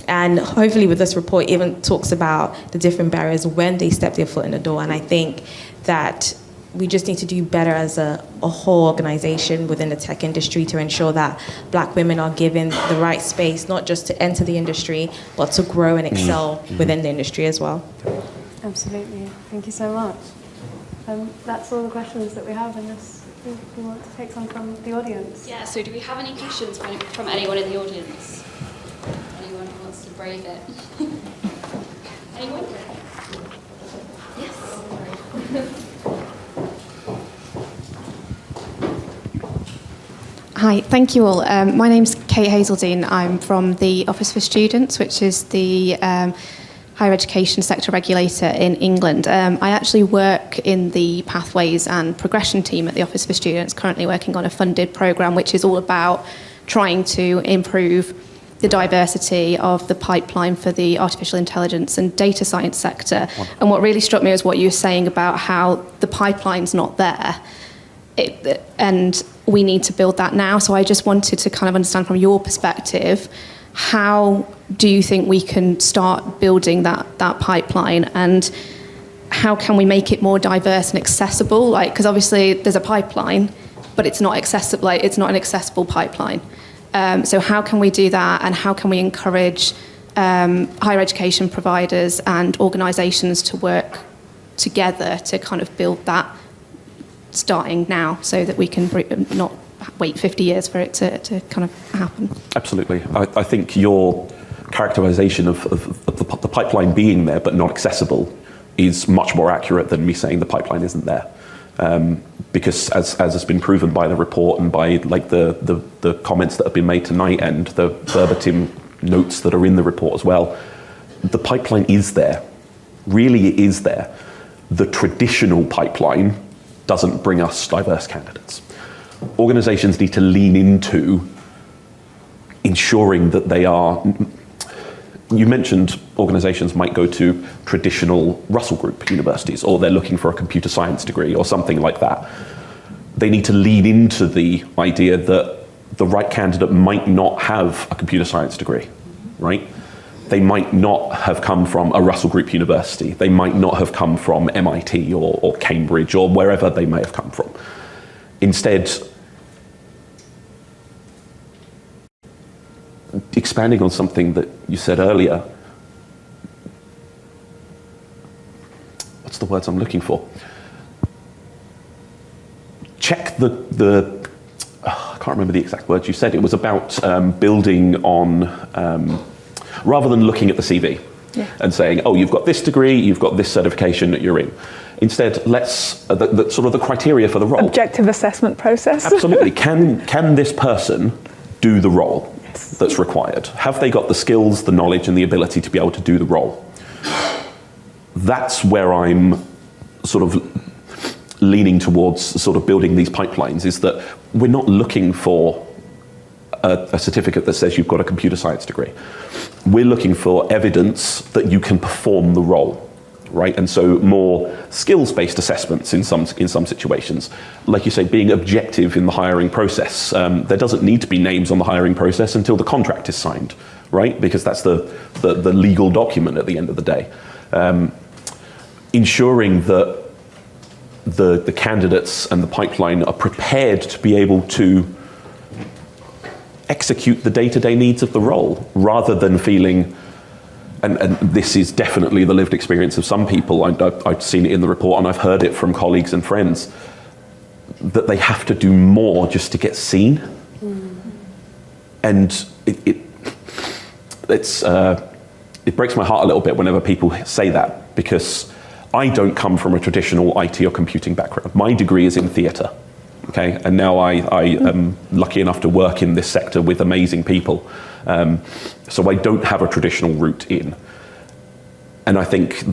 And hopefully with this report, even talks about the different barriers when they step their foot in the door. And I think that we just need to do better as a whole organization within the tech industry to ensure that black women are given the right space, not just to enter the industry, but to grow and excel within the industry as well. Absolutely. Thank you so much. That's all the questions that we have in this. If you want to take some from the audience. Yeah, so do we have any questions from anyone in the audience? Anyone who wants to brave it? Anyone? Hi, thank you all. My name's Kate Hazeldine. I'm from the Office for Students, which is the higher education sector regulator in England. I actually work in the pathways and progression team at the Office for Students, currently working on a funded programme which is all about trying to improve the diversity of the pipeline for the artificial intelligence and data science sector. And what really struck me was what you were saying about how the pipeline's not there. And we need to build that now. So I just wanted to kind of understand from your perspective, how do you think we can start building that pipeline, and how can we make it more diverse and accessible? Like, because obviously there's a pipeline, but it's not accessible. Like, it's not an accessible pipeline. So how can we do that, and how can we encourage higher education providers and organisations to work together to kind of build that starting now, so that we can not wait 50 years for it to kind of happen? Absolutely. I think your characterization of the pipeline being there but not accessible is much more accurate than me saying the pipeline isn't there. Because as has been proven by the report and by like the comments that have been made tonight and the verbatim notes that are in the report as well, the pipeline is there. Really, it is there. The traditional pipeline doesn't bring us diverse candidates. Organisations need to lean into ensuring that they are. You mentioned organisations might go to traditional Russell Group universities, or they're looking for a computer science degree or something like that. They need to lean into the idea that the right candidate might not have a computer science degree, right? They might not have come from a Russell Group university. They might not have come from MIT or Cambridge or wherever they may have come from. Instead, expanding on something that you said earlier, what's the words I'm looking for? Check I can't remember the exact words you said. It was about building on, rather than looking at the CV and saying, oh, you've got this degree, you've got this certification that you're in. Instead, let's, sort of the criteria for the role. Objective assessment process. Absolutely. Can this person do the role that's required? Have they got the skills, the knowledge, and the ability to be able to do the role? That's where I'm sort of leaning towards sort of building these pipelines, is that we're not looking for a certificate that says you've got a computer science degree. We're looking for evidence that you can perform the role, right? And so more skills-based assessments in some situations. Like you say, being objective in the hiring process. There doesn't need to be names on the hiring process until the contract is signed, right? Because that's the legal document at the end of the day. Ensuring that the candidates and the pipeline are prepared to be able to execute the day-to-day needs of the role, rather than feeling, and this is definitely the lived experience of some people, I've seen it in the report and I've heard it from colleagues and friends, that they have to do more just to get seen. And it breaks my heart a little bit whenever people say that, because I don't come from a traditional IT or computing background. My degree is in theatre, okay? And now I am lucky enough to work in this sector with amazing people. So I don't have a traditional route in. And I think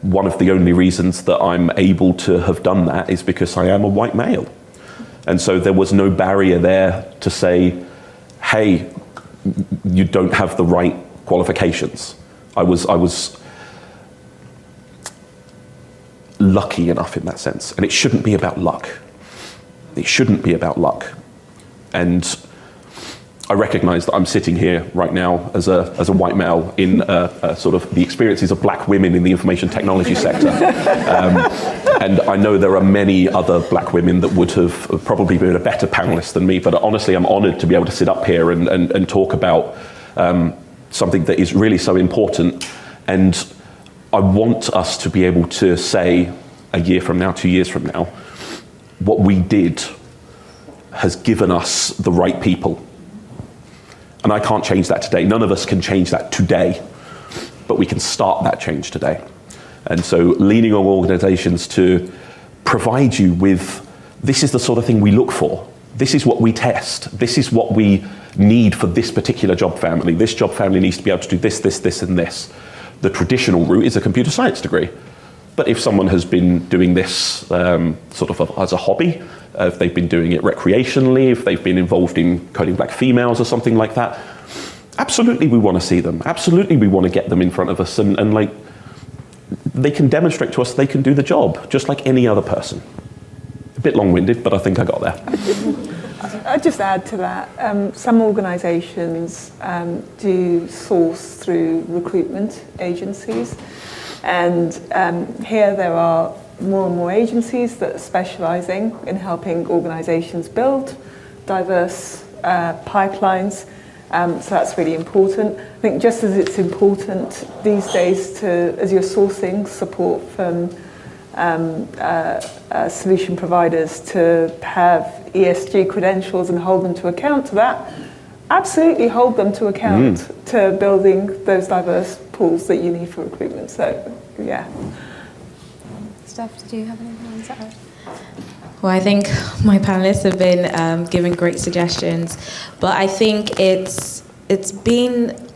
one of the only reasons that I'm able to have done that is because I am a white male. And so there was no barrier there to say, hey, you don't have the right qualifications. I was lucky enough in that sense. And it shouldn't be about luck. It shouldn't be about luck. And I recognise that I'm sitting here right now as a white male in sort of the experiences of black women in the information technology sector. And I know there are many other black women that would have probably been a better panellist than me, but honestly, I'm honoured to be able to sit up here and talk about something that is really so important. And I want us to be able to say a year from now, 2 years from now, what we did has given us the right people. And I can't change that today. None of us can change that today. but we can start that change today. And so leaning on organisations to provide you with, this is the sort of thing we look for. This is what we test. This is what we need for this particular job family. This job family needs to be able to do this, this, this, and this. The traditional route is a computer science degree. But if someone has been doing this sort of as a hobby, if they've been doing it recreationally, if they've been involved in coding black females or something like that, absolutely we want to see them. Absolutely we want to get them in front of us and like, they can demonstrate to us they can do the job, just like any other person. A bit long-winded, but I think I got there. I'd just add to that, some organisations do source through recruitment agencies, and here there are more and more agencies that are specialising in helping organisations build diverse pipelines. So that's really important. I think just as it's important these days to, as you're sourcing support from solution providers, to have ESG credentials and hold them to account to that, absolutely hold them to account to building those diverse pools that you need for recruitment. So, yeah. Steph, did you have anything to add? Well, I think my panelists have been giving great suggestions, but I think it's been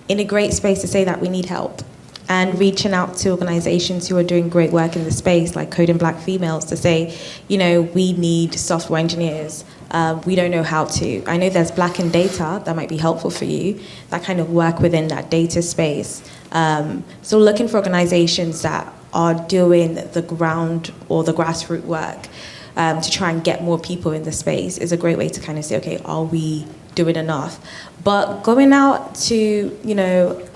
in a great space to say that we need help, and reaching out to organizations who are doing great work in the space, like Coding Black Females, to say, you know, we need software engineers. We don't know how to. I know there's Black in Data that might be helpful for you, that kind of work within that data space. So looking for organizations that are doing the ground or the grassroots work to try and get more people in the space is a great way to kind of say, okay, are we doing enough? But going out to, you know,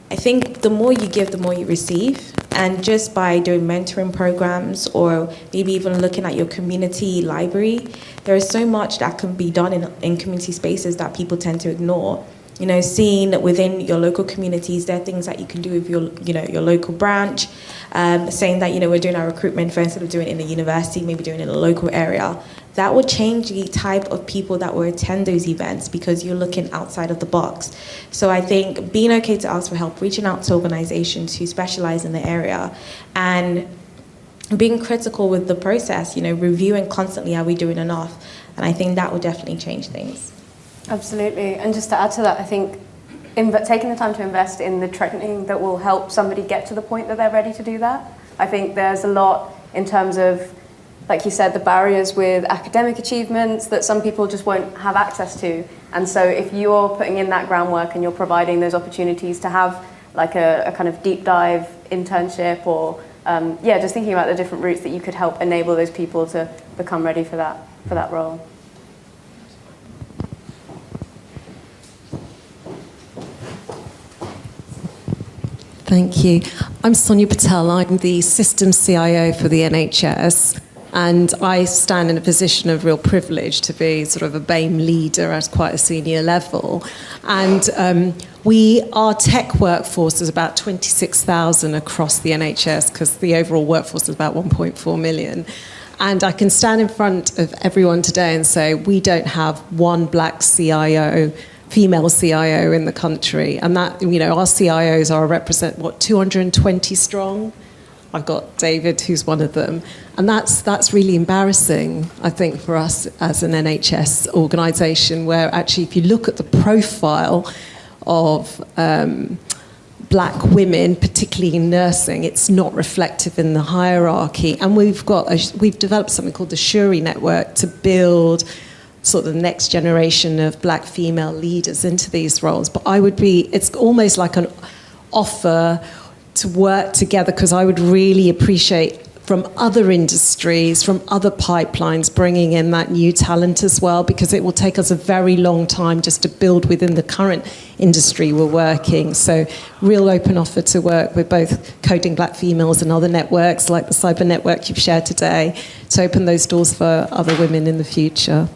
I think the more you give, the more you receive. And just by doing mentoring programs, or maybe even looking at your community library, there is so much that can be done in community spaces that people tend to ignore. You know, seeing within your local communities, there are things that you can do with your, you know, your local branch. Saying that, you know, we're doing our recruitment for, instead of doing it in the university, maybe doing it in a local area. That would change the type of people that will attend those events, because you're looking outside of the box. So I think being okay to ask for help, reaching out to organizations who specialize in the area, and being critical with the process, you know, reviewing constantly, are we doing enough? And I think that will definitely change things. Absolutely. And just to add to that, I think taking the time to invest in the training that will help somebody get to the point that they're ready to do that. I think there's a lot in terms of, like you said, the barriers with academic achievements that some people just won't have access to. And so if you're putting in that groundwork and you're providing those opportunities to have like a kind of deep dive internship, or just thinking about the different routes that you could help enable those people to become ready for that role. Thank you. I'm Sonia Patel. I'm the Systems CIO for the NHS, and I stand in a position of real privilege to be sort of a BAME leader at quite a senior level. And our tech workforce is about 26,000 across the NHS, because the overall workforce is about 1.4 million. And I can stand in front of everyone today and say we don't have one black CIO, female CIO in the country, and that, you know, our CIOs represent 220 strong. I've got David, who's one of them, and that's really embarrassing, I think, for us as an NHS organisation, where actually, if you look at the profile of black women, particularly in nursing, it's not reflective in the hierarchy. And we've developed something called the Shuri Network to build sort of the next generation of black female leaders into these roles. But it's almost like an offer to work together, because I would really appreciate from other industries, from other pipelines, bringing in that new talent as well, because it will take us a very long time just to build within the current industry we're working. So real open offer to work with both Coding Black Females and other networks like the Cyber Network you've shared today, to open those doors for other women in the future.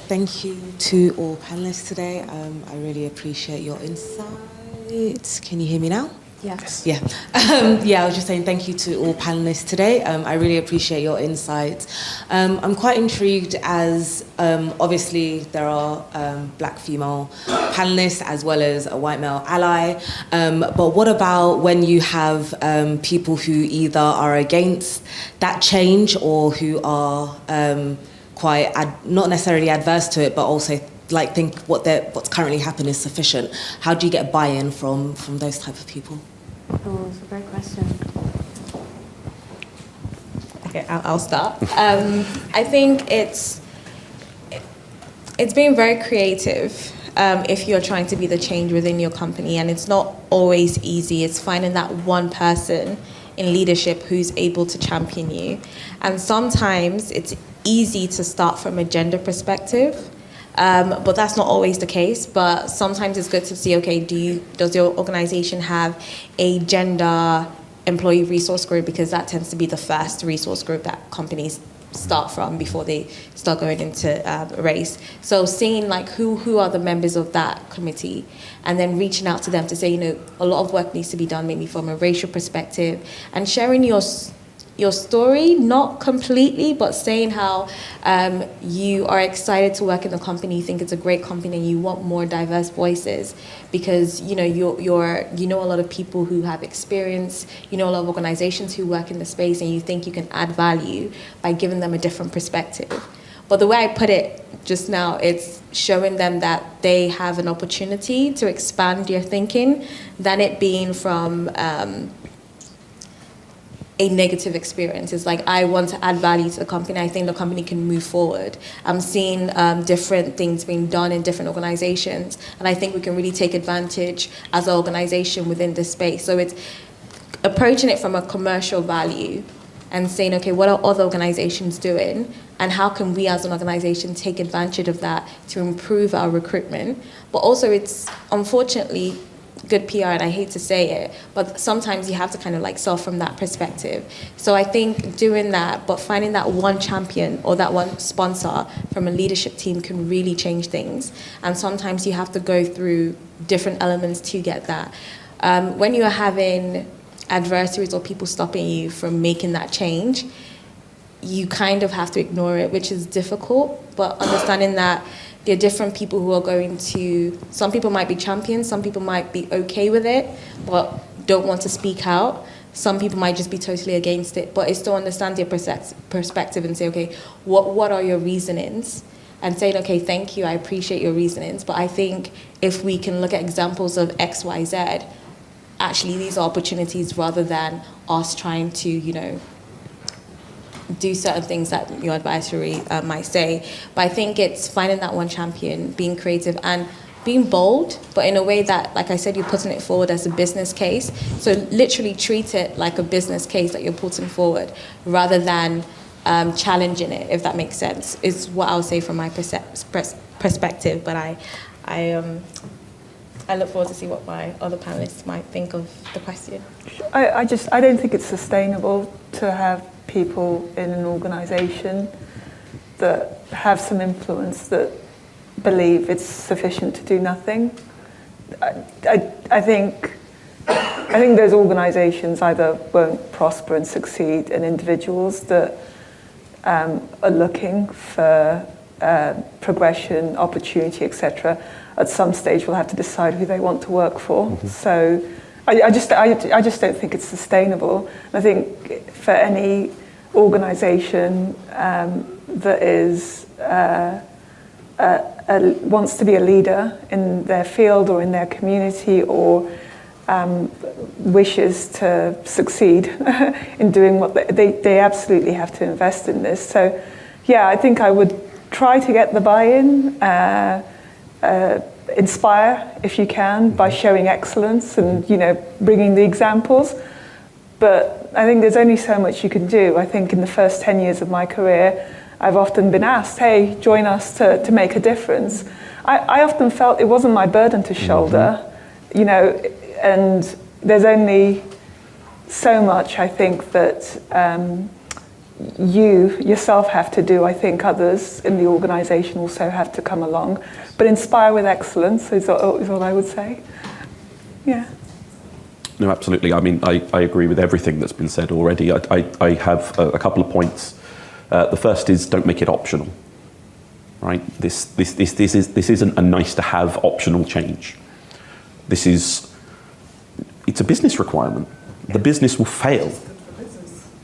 Thank you to all panelists today. I really appreciate your insights. Can you hear me now? Yes. Yeah. I was just saying thank you to all panelists today. I really appreciate your insights. I'm quite intrigued as obviously there are black female panelists as well as a white male ally. But what about when you have people who either are against that change or who are not necessarily adverse to it, but also think what's currently happening is sufficient? How do you get buy-in from those type of people? Oh, it's a great question. Okay, I'll start. I think it's being very creative if you're trying to be the change within your company, and it's not always easy. It's finding that one person in leadership who's able to champion you. And sometimes it's easy to start from a gender perspective, but that's not always the case. But sometimes it's good to see, okay, does your organization have a gender employee resource group? Because that tends to be the first resource group that companies start from before they start going into race. So seeing who are the members of that committee, and then reaching out to them to say, a lot of work needs to be done maybe from a racial perspective, and sharing your story, not completely, but saying how you are excited to work in the company, you think it's a great company, and you want more diverse voices because you know a lot of people who have experience, a lot of organizations who work in the space, and you think you can add value by giving them a different perspective. But the way I put it just now, it's showing them that they have an opportunity to expand your thinking than it being from a negative experience. It's I want to add value to the company. I think the company can move forward. I'm seeing different things being done in different organizations, and I think we can really take advantage as an organization within this space. So it's approaching it from a commercial value and saying, okay, what are other organizations doing, and how can we as an organization take advantage of that to improve our recruitment? But also it's unfortunately good PR, and I hate to say it, but sometimes you have to kind of sell from that perspective. So I think doing that, but finding that one champion or that one sponsor from a leadership team can really change things. And sometimes you have to go through different elements to get that. When you're having adversaries or people stopping you from making that change, you kind of have to ignore it, which is difficult, but understanding that there are different people who are going to, some people might be champions, some people might be okay with it, but don't want to speak out. Some people might just be totally against it, but it's to understand their perspective and say, okay, what are your reasonings? And saying, okay, thank you, I appreciate your reasonings, but I think if we can look at examples of X, Y, Z, actually these are opportunities rather than us trying to, do certain things that your advisory might say. But I think it's finding that one champion, being creative and being bold, but in a way that, like I said, you're putting it forward as a business case. So literally treat it like a business case that you're putting forward rather than challenging it, if that makes sense, is what I would say from my perspective. But I look forward to see what my other panelists might think of the question. I don't think it's sustainable to have people in an organisation that have some influence that believe it's sufficient to do nothing. I think those organisations either won't prosper and succeed, and individuals that are looking for progression, opportunity, etc., at some stage will have to decide who they want to work for. Mm-hmm. So I just don't think it's sustainable. I think for any organisation that is wants to be a leader in their field or in their community, or wishes to succeed in doing what they absolutely have to invest in this. So yeah, I think I would try to get the buy-in, inspire if you can by showing excellence and bringing the examples. But I think there's only so much you can do. I think in the first 10 years of my career, I've often been asked, hey, join us to make a difference. I often felt it wasn't my burden to shoulder, and there's only so much I think that you yourself have to do. I think others in the organisation also have to come along. But inspire with excellence is all I would say. Yeah. No, absolutely. I mean, I agree with everything that's been said already. I have a couple of points. The first is don't make it optional. Right? This isn't a nice to have optional change. It's a business requirement. The business will fail.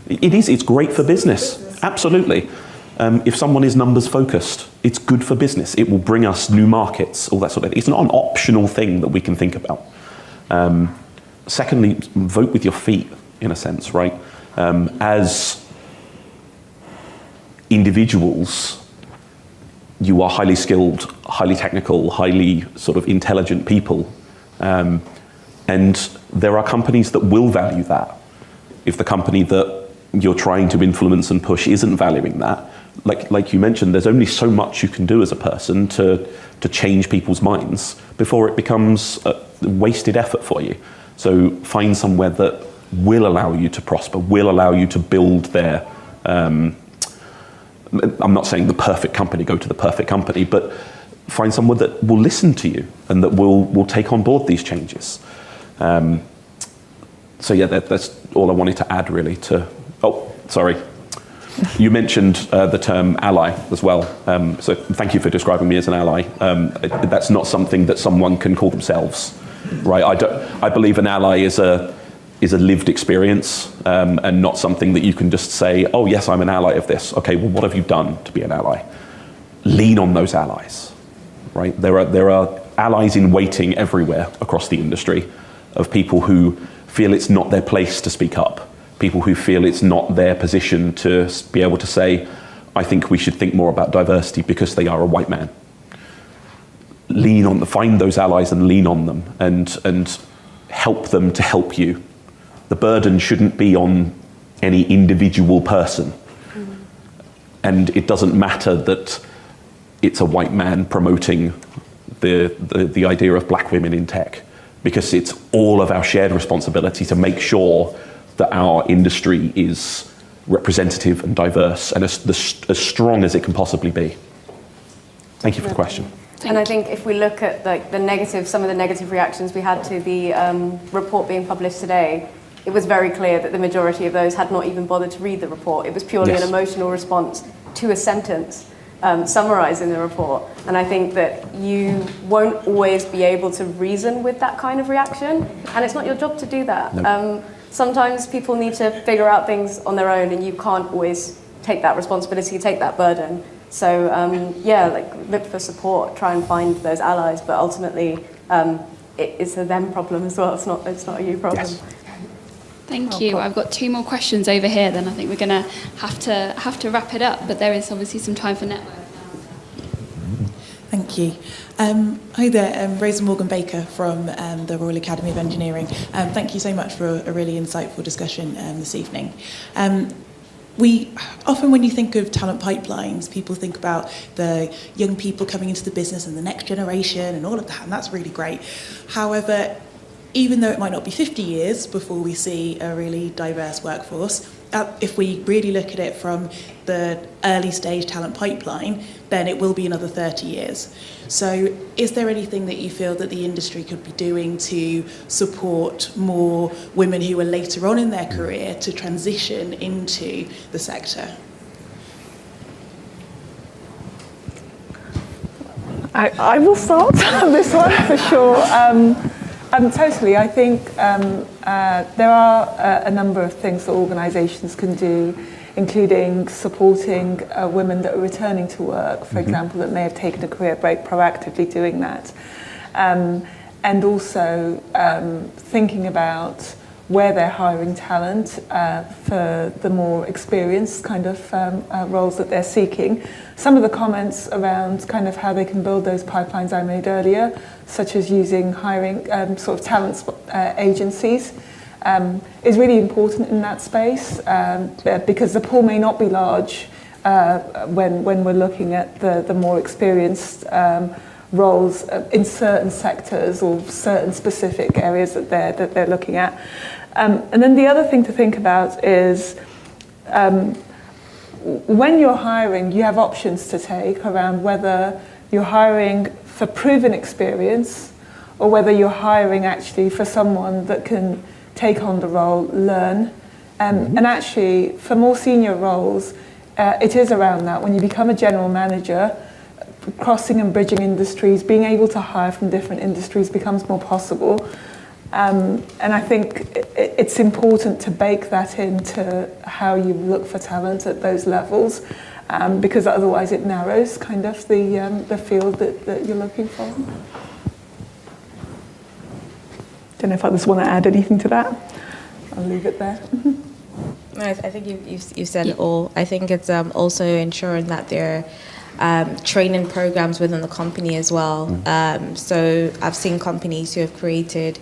It is. It's great for business. Absolutely. If someone is numbers focused, it's good for business. It will bring us new markets, all that sort of thing. It's not an optional thing that we can think about. Secondly, vote with your feet, in a sense, right? As individuals, you are highly skilled, highly technical, highly sort of intelligent people. And there are companies that will value that. If the company that you're trying to influence and push isn't valuing that, like you mentioned, there's only so much you can do as a person to change people's minds before it becomes a wasted effort for you. So find somewhere that will allow you to prosper, will allow you to build their, I'm not saying the perfect company, go to the perfect company, but find someone that will listen to you and that will take on board these changes. So yeah, that's all I wanted to add really to, oh, sorry. You mentioned the term ally as well. So thank you for describing me as an ally. That's not something that someone can call themselves, right? I believe an ally is a lived experience and not something that you can just say, oh yes, I'm an ally of this. Okay, well, what have you done to be an ally? Lean on those allies, right? There are allies in waiting everywhere across the industry of people who feel it's not their place to speak up, people who feel it's not their position to be able to say, I think we should think more about diversity because they are a white man. Find those allies and lean on them and help them to help you. The burden shouldn't be on any individual person. And it doesn't matter that it's a white man promoting the idea of black women in tech, because it's all of our shared responsibility to make sure that our industry is representative and diverse and as strong as it can possibly be. Thank you for the question. And I think if we look at some of the negative reactions we had to the report being published today, it was very clear that the majority of those had not even bothered to read the report. It was purely an emotional response to a sentence summarising the report. And I think that you won't always be able to reason with that kind of reaction, and it's not your job to do that. No. Sometimes people need to figure out things on their own, and you can't always take that responsibility, take that burden. So look for support, try and find those allies, but ultimately it's a them problem as well. It's not a you problem. Yes. Thank you. I've got 2 more questions over here, then I think we're going to have to wrap it up, but there is obviously some time for network now. Thank you. Hi there, Rosa Morgan-Baker from the Royal Academy of Engineering. Thank you so much for a really insightful discussion this evening. We often, when you think of talent pipelines, people think about the young people coming into the business and the next generation and all of that, and that's really great. However, even though it might not be 50 years before we see a really diverse workforce, if we really look at it from the early stage talent pipeline, then it will be another 30 years. So is there anything that you feel that the industry could be doing to support more women who are later on in their career to transition into the sector? I will start on this one for sure. Totally. I think there are a number of things that organisations can do, including supporting women that are returning to work, for example, that may have taken a career break, proactively doing that. And also thinking about where they're hiring talent for the more experienced kind of roles that they're seeking. Some of the comments around kind of how they can build those pipelines I made earlier, such as using hiring sort of talent agencies, is really important in that space because the pool may not be large when we're looking at the more experienced roles in certain sectors or certain specific areas that they're looking at. And then the other thing to think about is when you're hiring, you have options to take around whether you're hiring for proven experience or whether you're hiring actually for someone that can take on the role, learn. And actually, for more senior roles, it is around that. When you become a general manager, crossing and bridging industries, being able to hire from different industries becomes more possible. And I think it's important to bake that into how you look for talent at those levels, because otherwise it narrows kind of the field that you're looking for. Don't know if others want to add anything to that. I'll leave it there. No, I think you've said it all. I think it's also ensuring that there are training programs within the company as well. So I've seen companies who have created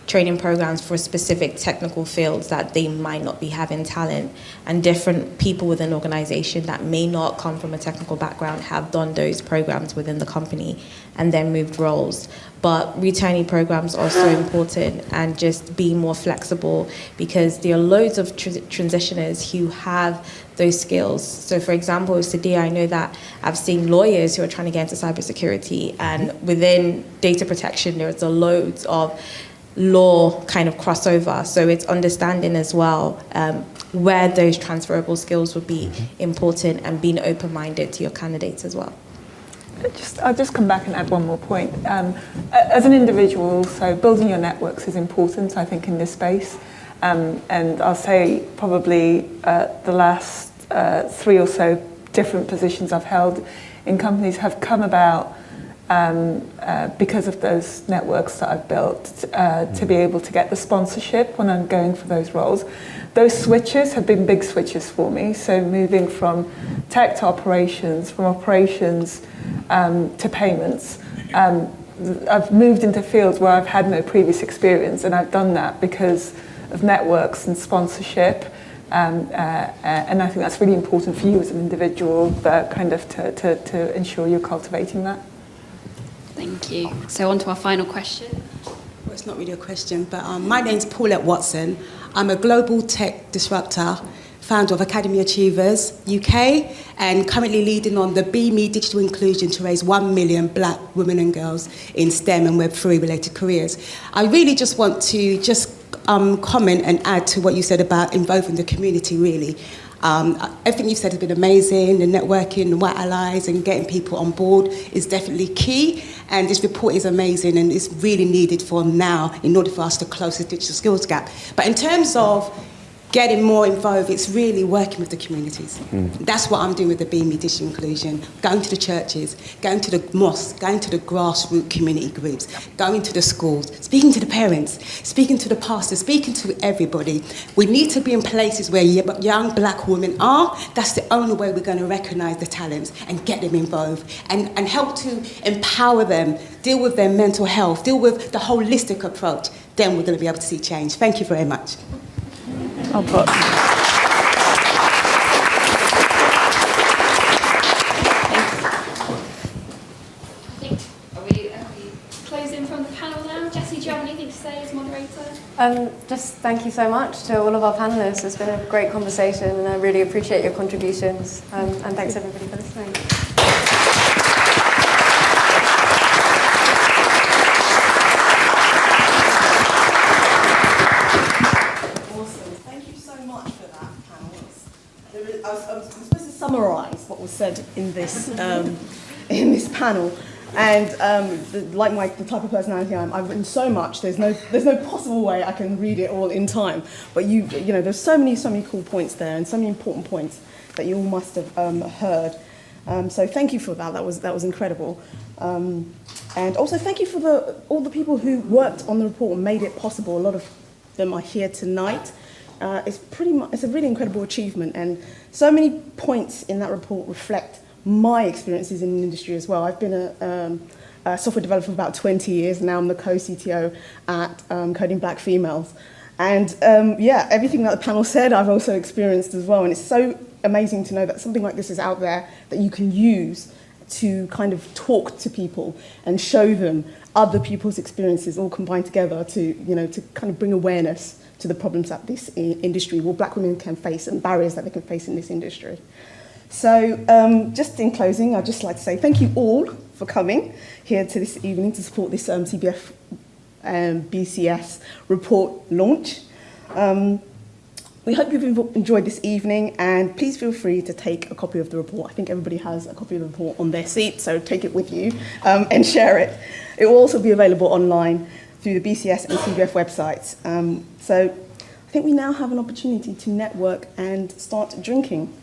training programs for specific technical fields that they might not be having talent, and different people within the organization that may not come from a technical background have done those programs within the company and then moved roles. But returning programs are so important, and just being more flexible, because there are loads of transitioners who have those skills. So for example, with Seidea, I know that I've seen lawyers who are trying to get into cybersecurity, and within data protection, there's a loads of law kind of crossover. So it's understanding as well where those transferable skills would be important, and being open-minded to your candidates as well. I'll just come back and add one more point. As an individual, so building your networks is important, I think, in this space. And I'll say probably the last 3 or so different positions I've held in companies have come about because of those networks that I've built to be able to get the sponsorship when I'm going for those roles. Those switches have been big switches for me. So moving from tech to operations, from operations to payments. I've moved into fields where I've had no previous experience, and I've done that because of networks and sponsorship. And I think that's really important for you as an individual, kind of to ensure you're cultivating that. Thank you. So on to our final question. Well, it's not really a question, but my name's Paulette Watson. I'm a global tech disruptor, founder of Academy Achievers UK, and currently leading on the Be Me Digital Inclusion to raise 1 million black women and girls in STEM and Web3 related careers. I really just want to comment and add to what you said about involving the community, really. Everything you've said has been amazing. The networking, the white allies, and getting people on board is definitely key. And this report is amazing, and it's really needed for now in order for us to close the digital skills gap. But in terms of getting more involved, it's really working with the communities. That's what I'm doing with the Be Me Digital Inclusion. Going to the churches, going to the mosques, going to the grassroots community groups, going to the schools, speaking to the parents, speaking to the pastors, speaking to everybody. We need to be in places where young black women are. That's the only way we're going to recognise the talents and get them involved and help to empower them, deal with their mental health, deal with the holistic approach. Then we're going to be able to see change. Thank you very much. I'll put. Are we closing from the panel now? Jessie, do you have anything to say as moderator? Just thank you so much to all of our panellists. It's been a great conversation, and I really appreciate your contributions. And thanks everybody for listening. I'm supposed to summarise what was said in this panel, and like the type of personality I've written so much. There's no possible way I can read it all in time. But you know, there's so many cool points there, and so many important points that you all must have heard. So thank you for that. That was incredible. And also thank you for all the people who worked on the report and made it possible. A lot of them are here tonight. It's a really incredible achievement, and so many points in that report reflect my experiences in the industry as well. I've been a software developer for about 20 years. Now I'm the co-CTO at Coding Black Females. And everything that the panel said, I've also experienced as well. And it's so amazing to know that something like this is out there that you can use to kind of talk to people and show them other people's experiences all combined together to kind of bring awareness to the problems that this industry, black women can face, and barriers that they can face in this industry. So just in closing, I'd just like to say thank you all for coming here to this evening to support this CBF BCS report launch. We hope you've enjoyed this evening, and please feel free to take a copy of the report. I think everybody has a copy of the report on their seat, so take it with you and share it. It will also be available online through the BCS and CBF websites. So I think we now have an opportunity to network and start drinking.